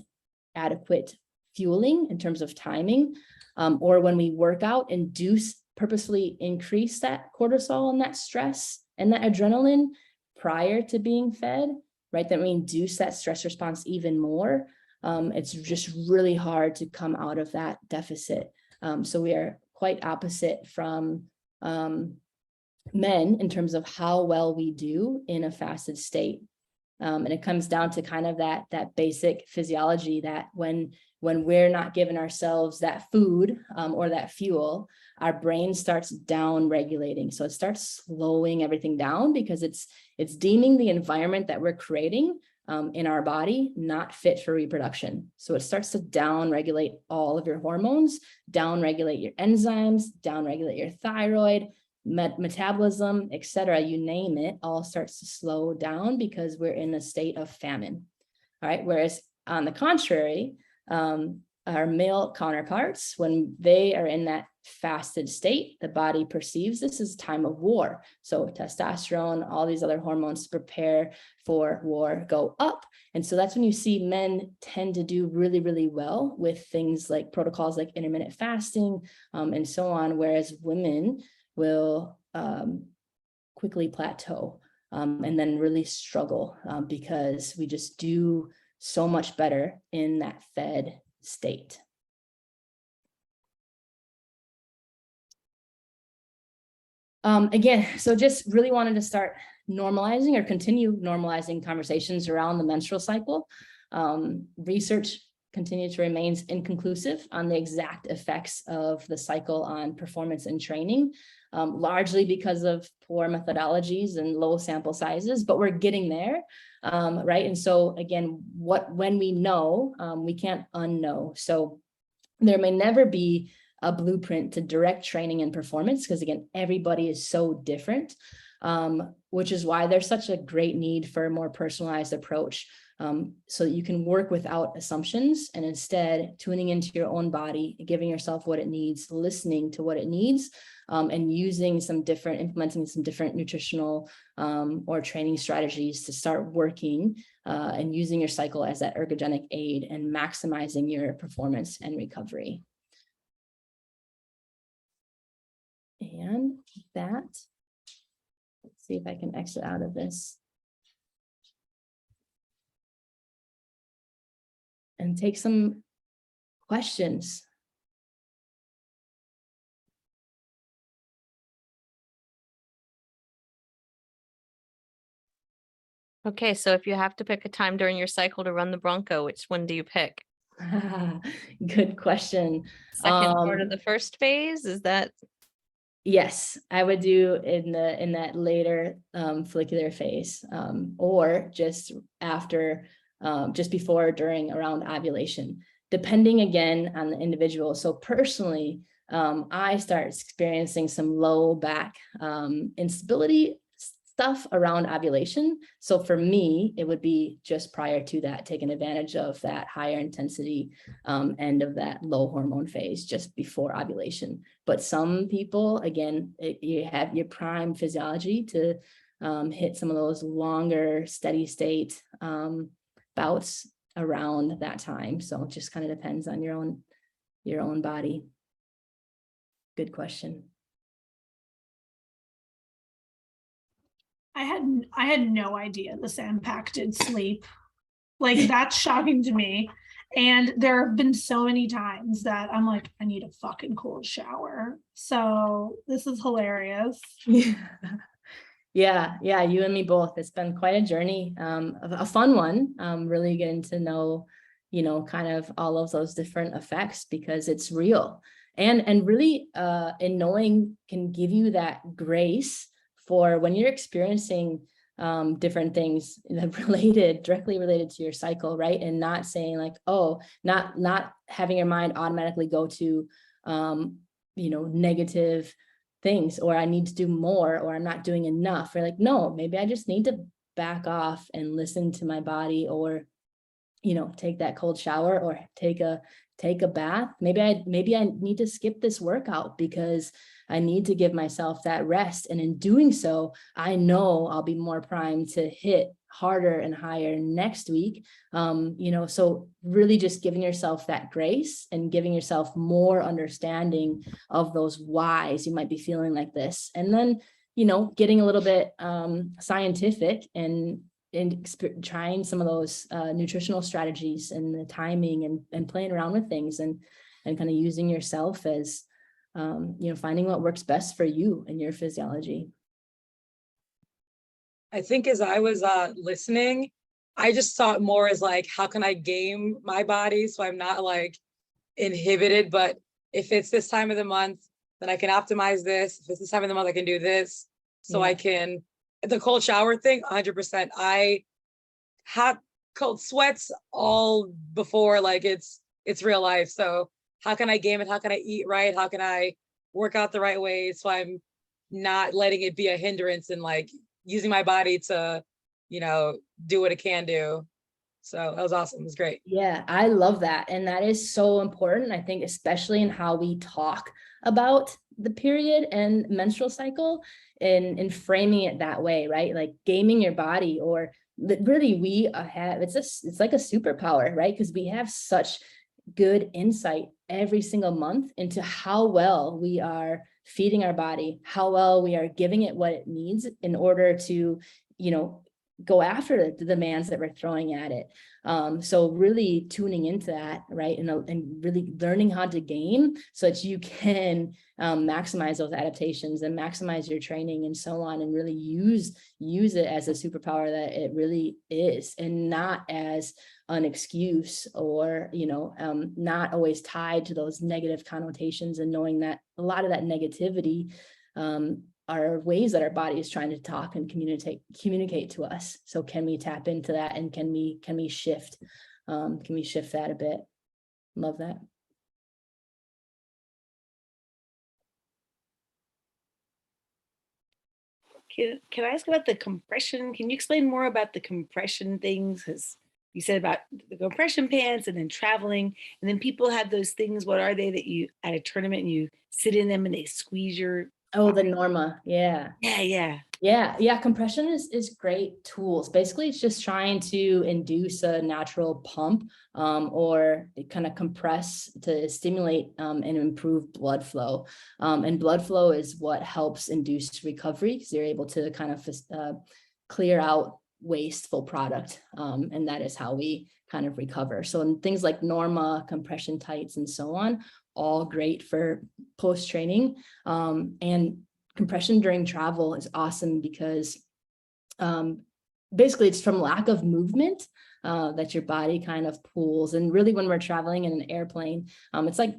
S1: adequate fueling in terms of timing, or when we work out and do purposefully increase that cortisol and that stress and that adrenaline prior to being fed, right? Then we induce that stress response even more. It's just really hard to come out of that deficit. So we are quite opposite from men in terms of how well we do in a fasted state. And it comes down to kind of that basic physiology that when we're not giving ourselves that food or that fuel, our brain starts down regulating. So it starts slowing everything down because it's deeming the environment that we're creating in our body not fit for reproduction. So it starts to down regulate all of your hormones, down regulate your enzymes, down regulate your thyroid, metabolism, etc. You name it, all starts to slow down because we're in a state of famine. All right. Whereas on the contrary, our male counterparts, when they are in that fasted state, the body perceives this as a time of war. So testosterone, all these other hormones to prepare for war go up. And so that's when you see men tend to do really, really well with things like protocols like intermittent fasting and so on, whereas women will quickly plateau and then really struggle because we just do so much better in that fed state. Again, so just really wanted to start normalizing or continue normalizing conversations around the menstrual cycle. Research continue to remain inconclusive on the exact effects of the cycle on performance and training, largely because of poor methodologies and low sample sizes, but we're getting there, right? And so again, when we know, we can't unknow. So there may never be a blueprint to direct training and performance, because again, everybody is so different, which is why there's such a great need for a more personalized approach, so that you can work without assumptions and instead tuning into your own body, giving yourself what it needs, listening to what it needs, and implementing some different nutritional or training strategies to start working and using your cycle as that ergogenic aid and maximizing your performance and recovery. And that, let's see if I can exit out of this and take some questions.
S2: Okay, so if you have to pick a time during your cycle to run the Bronco, which one do you pick?
S1: Good question.
S2: Second part of the first phase, is that?
S1: Yes, I would do in that later follicular phase, or just after, just before, during, around ovulation, depending again on the individual. So personally, I start experiencing some low back instability stuff around ovulation. So for me, it would be just prior to that, taking advantage of that higher intensity end of that low hormone phase just before ovulation. But some people, again, you have your prime physiology to hit some of those longer steady state bouts around that time. So it just kind of depends on your own body. Good question.
S3: I had no idea this impacted sleep. Like, that's shocking to me. And there have been so many times that I'm like, I need a fucking cold shower. So this is hilarious.
S1: Yeah, you and me both. It's been quite a journey, a fun one. Really getting to know, kind of all of those different effects, because it's real. And really, in knowing can give you that grace for when you're experiencing different things directly related to your cycle, right? And not saying like, oh, not having your mind automatically go to, negative things, or I need to do more, or I'm not doing enough. Or like, no, maybe I just need to back off and listen to my body, or, take that cold shower, or take a bath. Maybe I need to skip this workout because I need to give myself that rest. And in doing so, I know I'll be more primed to hit harder and higher next week. So really just giving yourself that grace and giving yourself more understanding of those whys you might be feeling like this. And then, getting a little bit scientific and trying some of those nutritional strategies and the timing and playing around with things and kind of using yourself as, finding what works best for you and your physiology.
S4: I think as I was listening, I just saw it more as like, how can I game my body so I'm not like inhibited? But if it's this time of the month, then I can optimize this. If it's this time of the month, I can do this. So I can, the cold shower thing, 100%. I had cold sweats all before, like it's real life. So how can I game it? How can I eat right? How can I work out the right way so I'm not letting it be a hindrance and like using my body to, do what it can do. So that was awesome. It was great.
S1: Yeah, I love that. And that is so important, I think, especially in how we talk about the period and menstrual cycle and framing it that way, right? Like gaming your body, or really we have, it's like a superpower, right? Because we have such good insight every single month into how well we are feeding our body, how well we are giving it what it needs in order to, go after the demands that we're throwing at it. So really tuning into that, right? And really learning how to game so that you can maximize those adaptations and maximize your training and so on, and really use it as a superpower that it really is, and not as an excuse, or, you know, not always tied to those negative connotations, and knowing that a lot of that negativity are ways that our body is trying to talk and communicate to us. So can we tap into that, and can we shift that a bit? Love that.
S5: Can I ask about the compression? Can you explain more about the compression things? Because you said about the compression pants and then traveling, and then people have those things. What are they that you at a tournament and you sit in them and they squeeze your?
S1: Oh, the Norma. Yeah.
S5: Yeah.
S1: Compression is great tools. Basically, it's just trying to induce a natural pump, or kind of compress to stimulate and improve blood flow. And blood flow is what helps induce recovery, because you're able to kind of clear out wasteful product. And that is how we kind of recover. So in things like Norma, compression tights, and so on, all great for post-training. And compression during travel is awesome because basically it's from lack of movement that your body kind of pulls. And really, when we're traveling in an airplane, it's like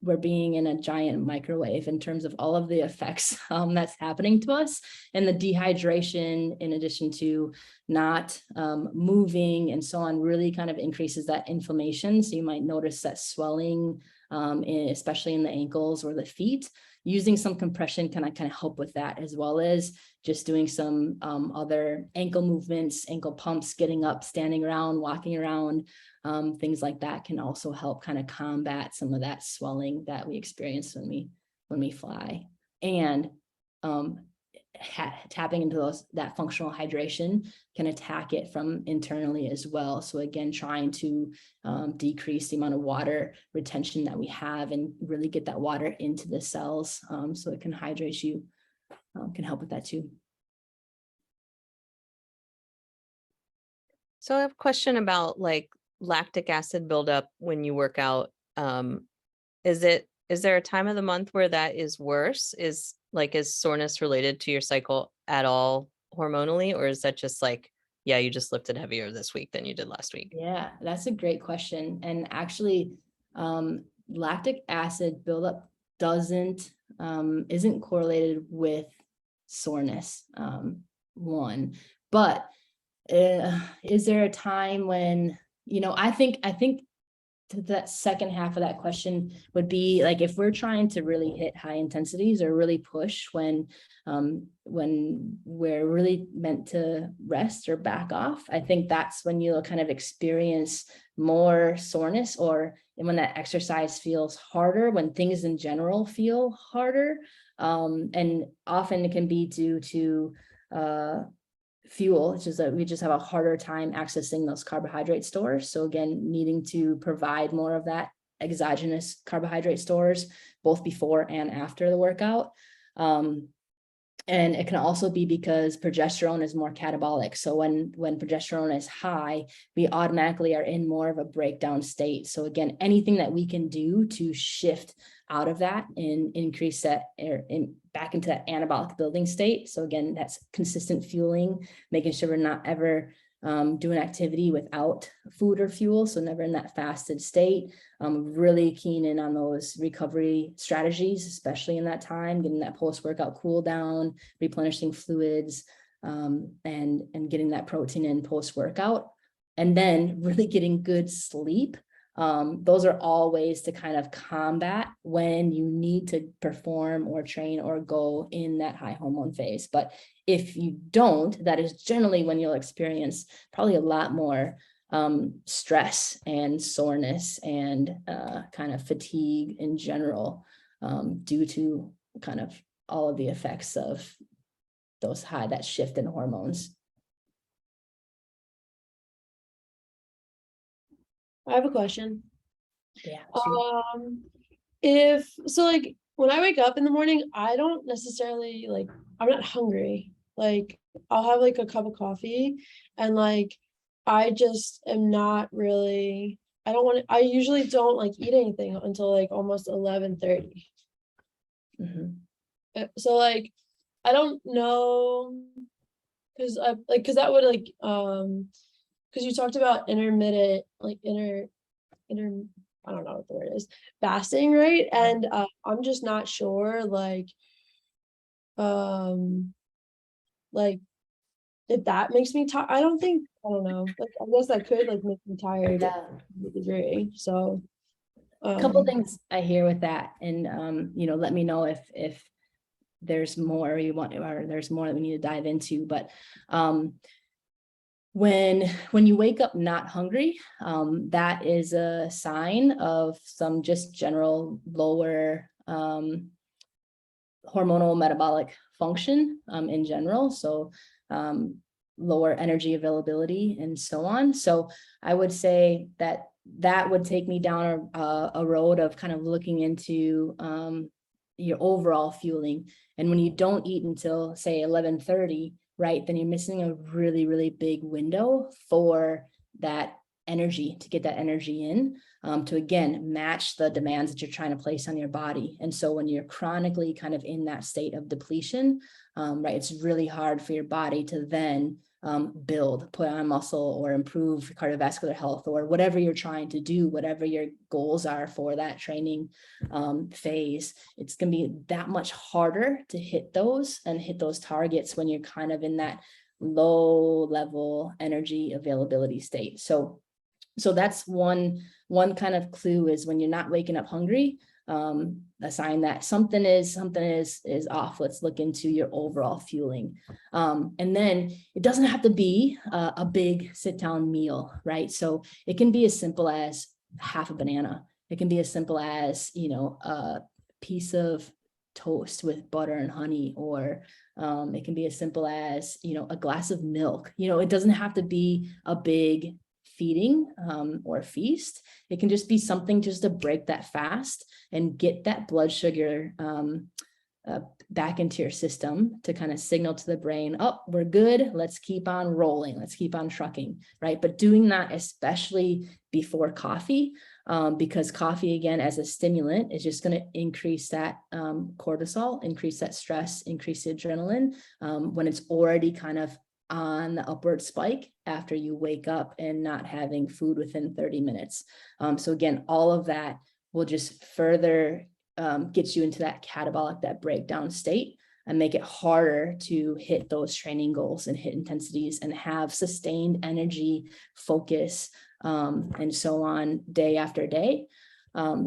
S1: we're being in a giant microwave in terms of all of the effects that's happening to us. And the dehydration, in addition to not moving and so on, really kind of increases that inflammation. So you might notice that swelling, especially in the ankles or the feet. Using some compression can kind of help with that, as well as just doing some other ankle movements, ankle pumps, getting up, standing around, walking around, things like that can also help kind of combat some of that swelling that we experience when we fly. And tapping into that functional hydration can attack it from internally as well. So again, trying to decrease the amount of water retention that we have, and really get that water into the cells, so it can hydrate you, can help with that too.
S2: So I have a question about like lactic acid buildup when you work out. Is there a time of the month where that is worse? Is soreness related to your cycle at all hormonally, or is that just like, yeah, you just lifted heavier this week than you did last week?
S1: Yeah, that's a great question. And actually, lactic acid buildup isn't correlated with soreness, one. But is there a time when, I think that second half of that question would be like, if we're trying to really hit high intensities or really push when we're really meant to rest or back off, I think that's when you'll kind of experience more soreness, or when that exercise feels harder, when things in general feel harder. And often it can be due to fuel. It's just that we just have a harder time accessing those carbohydrate stores. So again, needing to provide more of that exogenous carbohydrate stores, both before and after the workout. And it can also be because progesterone is more catabolic. So when progesterone is high, we automatically are in more of a breakdown state. So again, anything that we can do to shift out of that and increase that back into that anabolic building state. So again, that's consistent fueling, making sure we're not ever doing activity without food or fuel. So never in that fasted state. Really keen in on those recovery strategies, especially in that time, getting that post-workout cool down, replenishing fluids, and getting that protein in post-workout, and then really getting good sleep. Those are all ways to kind of combat when you need to perform or train or go in that high hormone phase. But if you don't, that is generally when you'll experience probably a lot more stress and soreness and kind of fatigue in general, due to kind of all of the effects of that shift in hormones.
S6: I have a question.
S1: Yeah. Sure.
S6: Like when I wake up in the morning, I don't necessarily I'm not hungry. like I'll have like a cup of coffee and like I just am not really, I don't want to, I usually don't like eat anything until like almost 11:30.
S1: Mhm.
S6: So like I don't know, because I like, because that would like because you talked about intermittent, like inter I don't know what the word is, fasting, right? And I'm just not sure um like if that makes me tired. I don't think, I don't know, like I guess that could like make me tired
S1: Yeah.
S6: to a degree. So
S1: Couple things I hear with that, and let me know if there's more you want, or there's more that we need to dive into. But when you wake up not hungry, that is a sign of some just general lower hormonal metabolic function in general. So lower energy availability and so on. So I would say that would take me down a road of kind of looking into your overall fueling. And when you don't eat until say 11:30, right, then you're missing a really, really big window for that energy, to get that energy in, to again match the demands that you're trying to place on your body. And so when you're chronically kind of in that state of depletion, right, it's really hard for your body to then put on muscle or improve cardiovascular health or whatever you're trying to do, whatever your goals are for that training phase. It's going to be that much harder to hit those targets when you're kind of in that low level energy availability state. So that's one kind of clue, is when you're not waking up hungry, a sign that something is off. Let's look into your overall fueling. And then it doesn't have to be a big sit down meal, right? So it can be as simple as half a banana. It can be as simple as, a piece of toast with butter and honey, or it can be as simple as, a glass of milk. It doesn't have to be a big feeding or feast. It can just be something just to break that fast and get that blood sugar back into your system, to kind of signal to the brain, oh, we're good, let's keep on rolling, let's keep on trucking, right? But doing that especially before coffee, because coffee, again, as a stimulant, is just going to increase that cortisol, increase that stress, increase the adrenaline when it's already kind of on the upward spike after you wake up and not having food within 30 minutes. So again, all of that will just further get you into that catabolic, that breakdown state, and make it harder to hit those training goals and hit intensities and have sustained energy, focus, and so on day after day.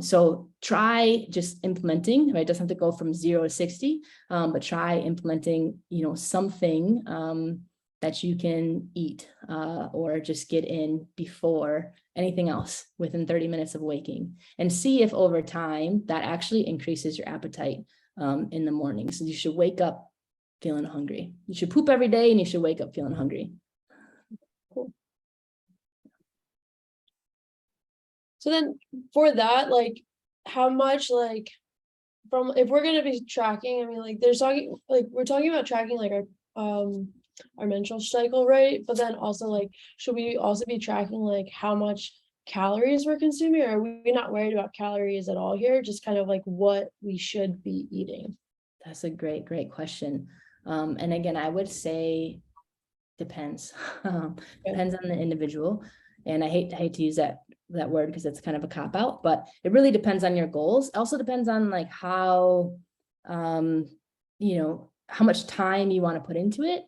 S1: So try just implementing, right? It doesn't have to go from 0 to 60, but try implementing, something that you can eat or just get in before anything else within 30 minutes of waking, and see if over time that actually increases your appetite in the morning. So you should wake up feeling hungry. You should poop every day and you should wake up feeling hungry.
S6: Cool. So then for that, like how much, like from, if we're going to be tracking, I mean, like we're talking about tracking like our menstrual cycle, right? But then also, like, should we also be tracking like how much calories we're consuming, or are we not worried about calories at all here? Just kind of like what we should be eating.
S1: That's a great question. And again, I would say depends. Depends on the individual. And I hate to use that word because it's kind of a cop out, but it really depends on your goals. It also depends on like how how much time you want to put into it.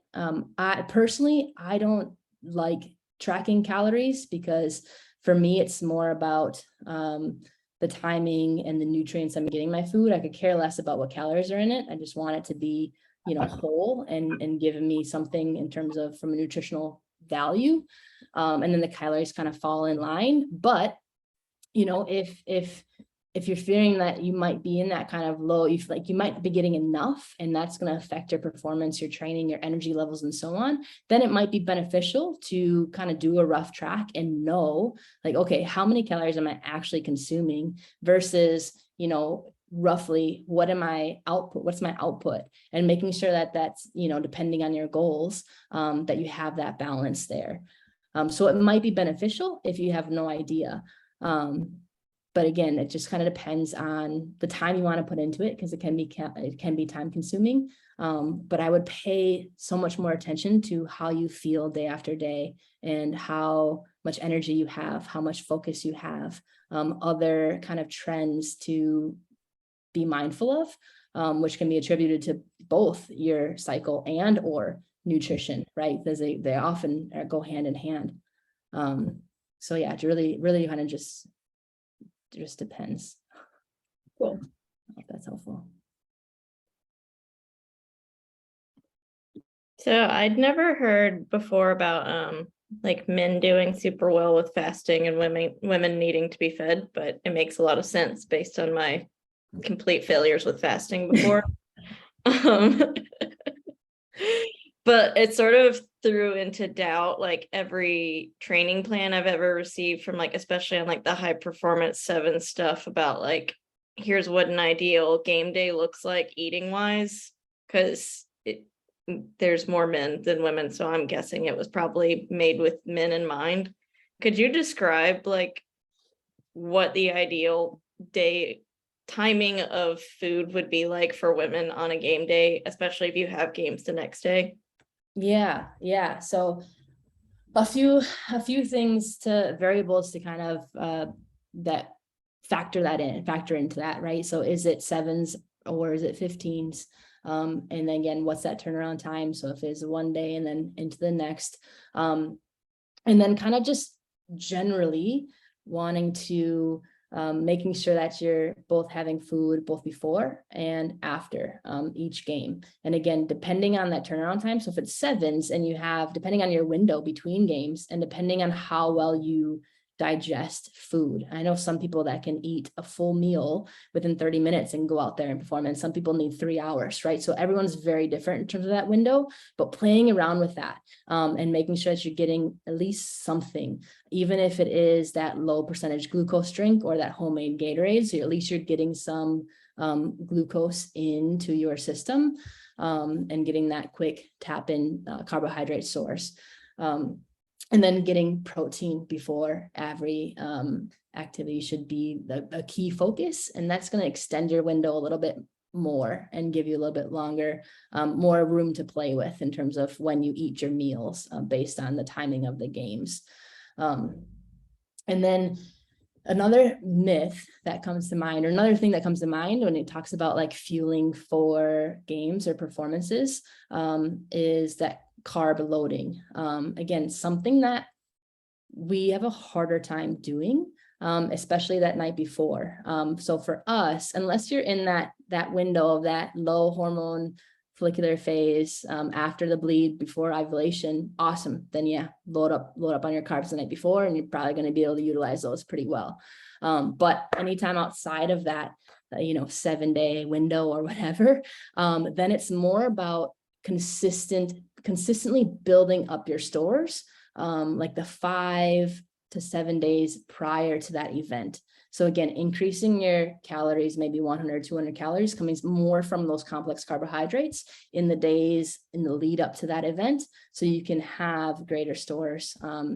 S1: I personally don't like tracking calories, because for me, it's more about the timing and the nutrients I'm getting in my food. I could care less about what calories are in it. I just want it to be, whole and giving me something in terms of from a nutritional value. And then the calories kind of fall in line. But, if you're fearing that you might be in that kind of low, you feel like you might be getting enough, and that's going to affect your performance, your training, your energy levels, and so on, then it might be beneficial to kind of do a rough track and know, like, okay, how many calories am I actually consuming versus, roughly what's my output, and making sure that that's, you know, depending on your goals, that you have that balance there. So it might be beneficial if you have no idea. But again, it just kind of depends on the time you want to put into it, because it can be time consuming. But I would pay so much more attention to how you feel day after day, and how much energy you have, how much focus you have, other kind of trends to be mindful of, which can be attributed to both your cycle and or nutrition, right? Because they often go hand in hand. So yeah, it really kind of just depends.
S6: Cool.
S1: I hope that's helpful.
S7: So I'd never heard before about like men doing super well with fasting and women needing to be fed, but it makes a lot of sense based on my complete failures with fasting before. But it sort of threw into doubt like every training plan I've ever received from, like, especially on like the high performance 7 stuff, about like, here's what an ideal game day looks like eating wise, because there's more men than women, so I'm guessing it was probably made with men in mind. Could you describe like what the ideal day timing of food would be like for women on a game day, especially if you have games the next day?
S1: Yeah. So a few things, to variables to kind of that factor into that, right? So is it 7s or is it 15s? And then again, what's that turnaround time? So if it's one day and then into the next, and then kind of just generally wanting to making sure that you're both having food both before and after each game. And again, depending on that turnaround time. So if it's 7s and you have, depending on your window between games and depending on how well you digest food. I know some people that can eat a full meal within 30 minutes and go out there and perform, and some people need 3 hours, right? So everyone's very different in terms of that window, but playing around with that and making sure that you're getting at least something, even if it is that low percentage glucose drink or that homemade Gatorade. So at least you're getting some glucose into your system and getting that quick tap in carbohydrate source. And then getting protein before every activity should be a key focus. And that's going to extend your window a little bit more and give you a little bit longer, more room to play with in terms of when you eat your meals based on the timing of the games. And then another myth that comes to mind, or another thing that comes to mind when it talks about like fueling for games or performances, is that carb loading. Again, something that we have a harder time doing, especially that night before. So for us, unless you're in that window of that low hormone follicular phase, after the bleed, before ovulation, awesome. Then yeah, load up on your carbs the night before, and you're probably going to be able to utilize those pretty well. But anytime outside of that, 7-day window or whatever, then it's more about consistently building up your stores, like the 5 to 7 days prior to that event. So again, increasing your calories, maybe 100, 200 calories, coming more from those complex carbohydrates in the days in the lead up to that event, so you can have greater stores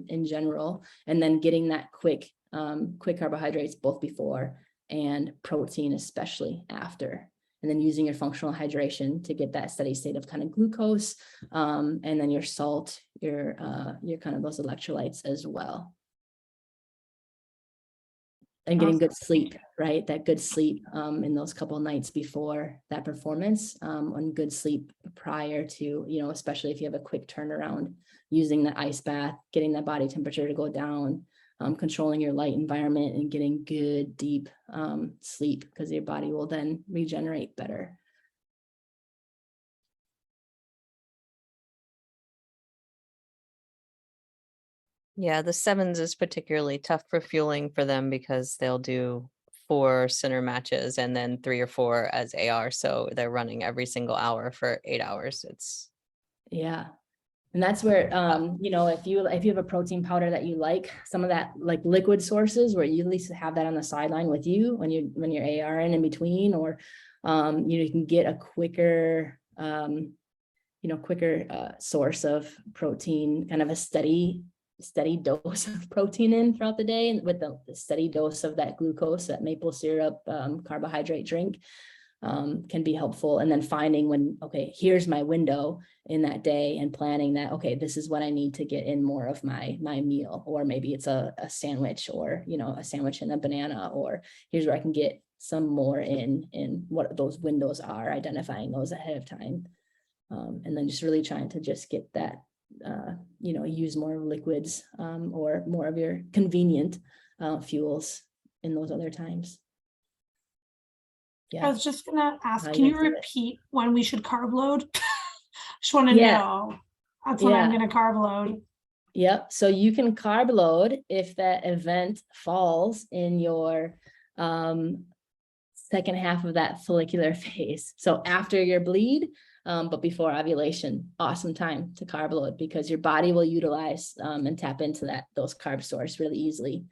S1: in general, and then getting that quick carbohydrates both before and protein, especially after. And then using your functional hydration to get that steady state of kind of glucose, and then your salt, your kind of those electrolytes as well. And getting good sleep, right? That good sleep in those couple of nights before that performance, and good sleep prior to, especially if you have a quick turnaround, using the ice bath, getting that body temperature to go down, controlling your light environment, and getting good deep sleep, because your body will then regenerate better.
S2: Yeah, the 7s is particularly tough for fueling for them because they'll do 4 center matches and then 3 or 4 as AR. So they're running every single hour for 8 hours.
S1: Yeah. And that's where, you know, if you have a protein powder that you like, some of that like liquid sources where you at least have that on the sideline with you when you're ARing in between, or you can get a quicker, source of protein, kind of a steady dose of protein in throughout the day, and with the steady dose of that glucose, that maple syrup carbohydrate drink can be helpful. And then finding when, okay, here's my window in that day, and planning that, okay, this is what I need to get in more of my meal, or maybe it's a sandwich, or, you know, a sandwich and a banana, or here's where I can get some more in what those windows are, identifying those ahead of time. And then just really trying to just get that, use more liquids or more of your convenient fuels in those other times.
S3: I
S1: Yeah.
S3: was just gonna ask,
S1: How
S3: can
S1: you
S3: you
S1: guys do it.
S3: repeat when we should carb load? Just wanna
S1: Yeah.
S3: know. That's when I'm
S1: Yeah.
S3: gonna carb load.
S1: Yep. So you can carb load if that event falls in your second half of that follicular phase. So after your bleed, but before ovulation, awesome time to carb load, because your body will utilize and tap into those carb stores really easily.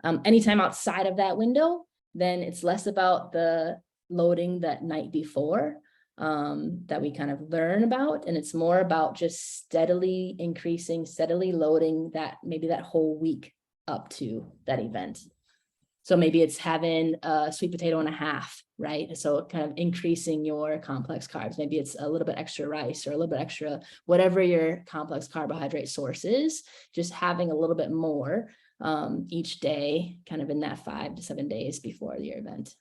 S1: Anytime outside of that window, then it's less about the loading that night before that we kind of learn about, and it's more about just steadily increasing, steadily loading maybe that whole week up to that event. So maybe it's having a sweet potato and a half, right? So kind of increasing your complex carbs. Maybe it's a little bit extra rice, or a little bit extra, whatever your complex carbohydrate source is, just having a little bit more each day, kind of in that 5 to 7 days before your event.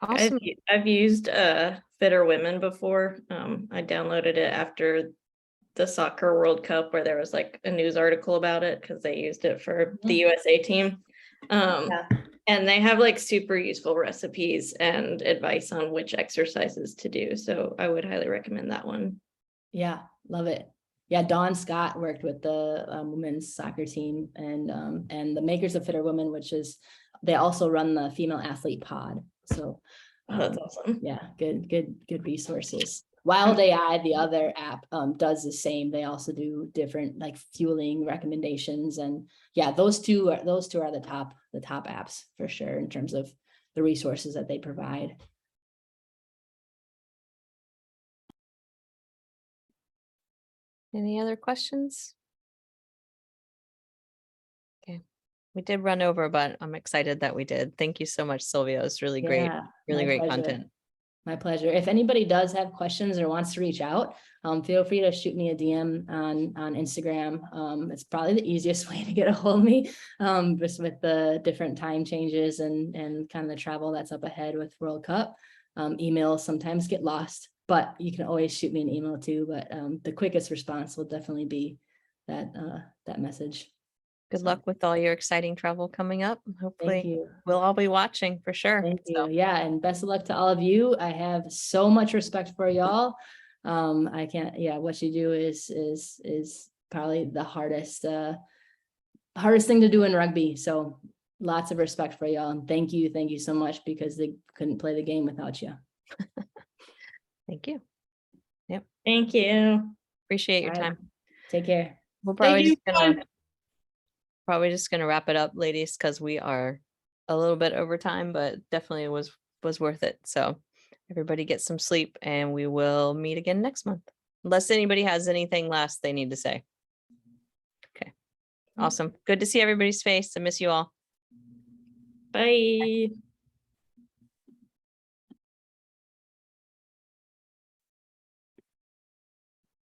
S2: Awesome.
S7: I've used Fitter Women before. I downloaded it after the soccer World Cup, where there was like a news article about it, because they used it for the USA team. And they have like super useful recipes and advice on which exercises to do. So I would highly recommend that one.
S1: Yeah, love it. Yeah, Dawn Scott worked with the women's soccer team, and the makers of Fitter Women, which is, they also run the Female Athlete Pod. So
S7: That's awesome.
S1: yeah, good resources. Wild AI, the other app, does the same. They also do different like fueling recommendations, and yeah, those two are the top apps for sure in terms of the resources that they provide.
S2: Any other questions? Okay, we did run over, but I'm excited that we did. Thank you so much, Sylvia. It was really great,
S1: Yeah,
S2: really
S1: my
S2: great
S1: pleasure.
S2: content.
S1: My pleasure. If anybody does have questions or wants to reach out, feel free to shoot me a DM on Instagram. It's probably the easiest way to get a hold of me, just with the different time changes and kind of the travel that's up ahead with World Cup. Emails sometimes get lost, but you can always shoot me an email too. But the quickest response will definitely be that message.
S2: Good
S1: So,
S2: luck with all your exciting travel coming up.
S1: thank
S2: Hopefully
S1: you.
S2: we'll all be watching for sure.
S1: Thank you.
S2: So,
S1: Yeah, and best of luck to all of you. I have so much respect for y'all. I can't, yeah, what you do is probably the hardest thing to do in rugby. So lots of respect for y'all, and thank you so much, because they couldn't play the game without you.
S2: thank you.
S7: Thank you.
S2: Appreciate your
S1: All right.
S2: time.
S1: Take care.
S2: We're
S3: Thank you.
S2: probably just gonna wrap it up, ladies, because we are a little bit over time, but definitely was worth it. So everybody get some sleep, and we will meet again next month, unless anybody has anything last they need to say. Okay, awesome. Good to see everybody's face. I miss you all.
S7: Bye.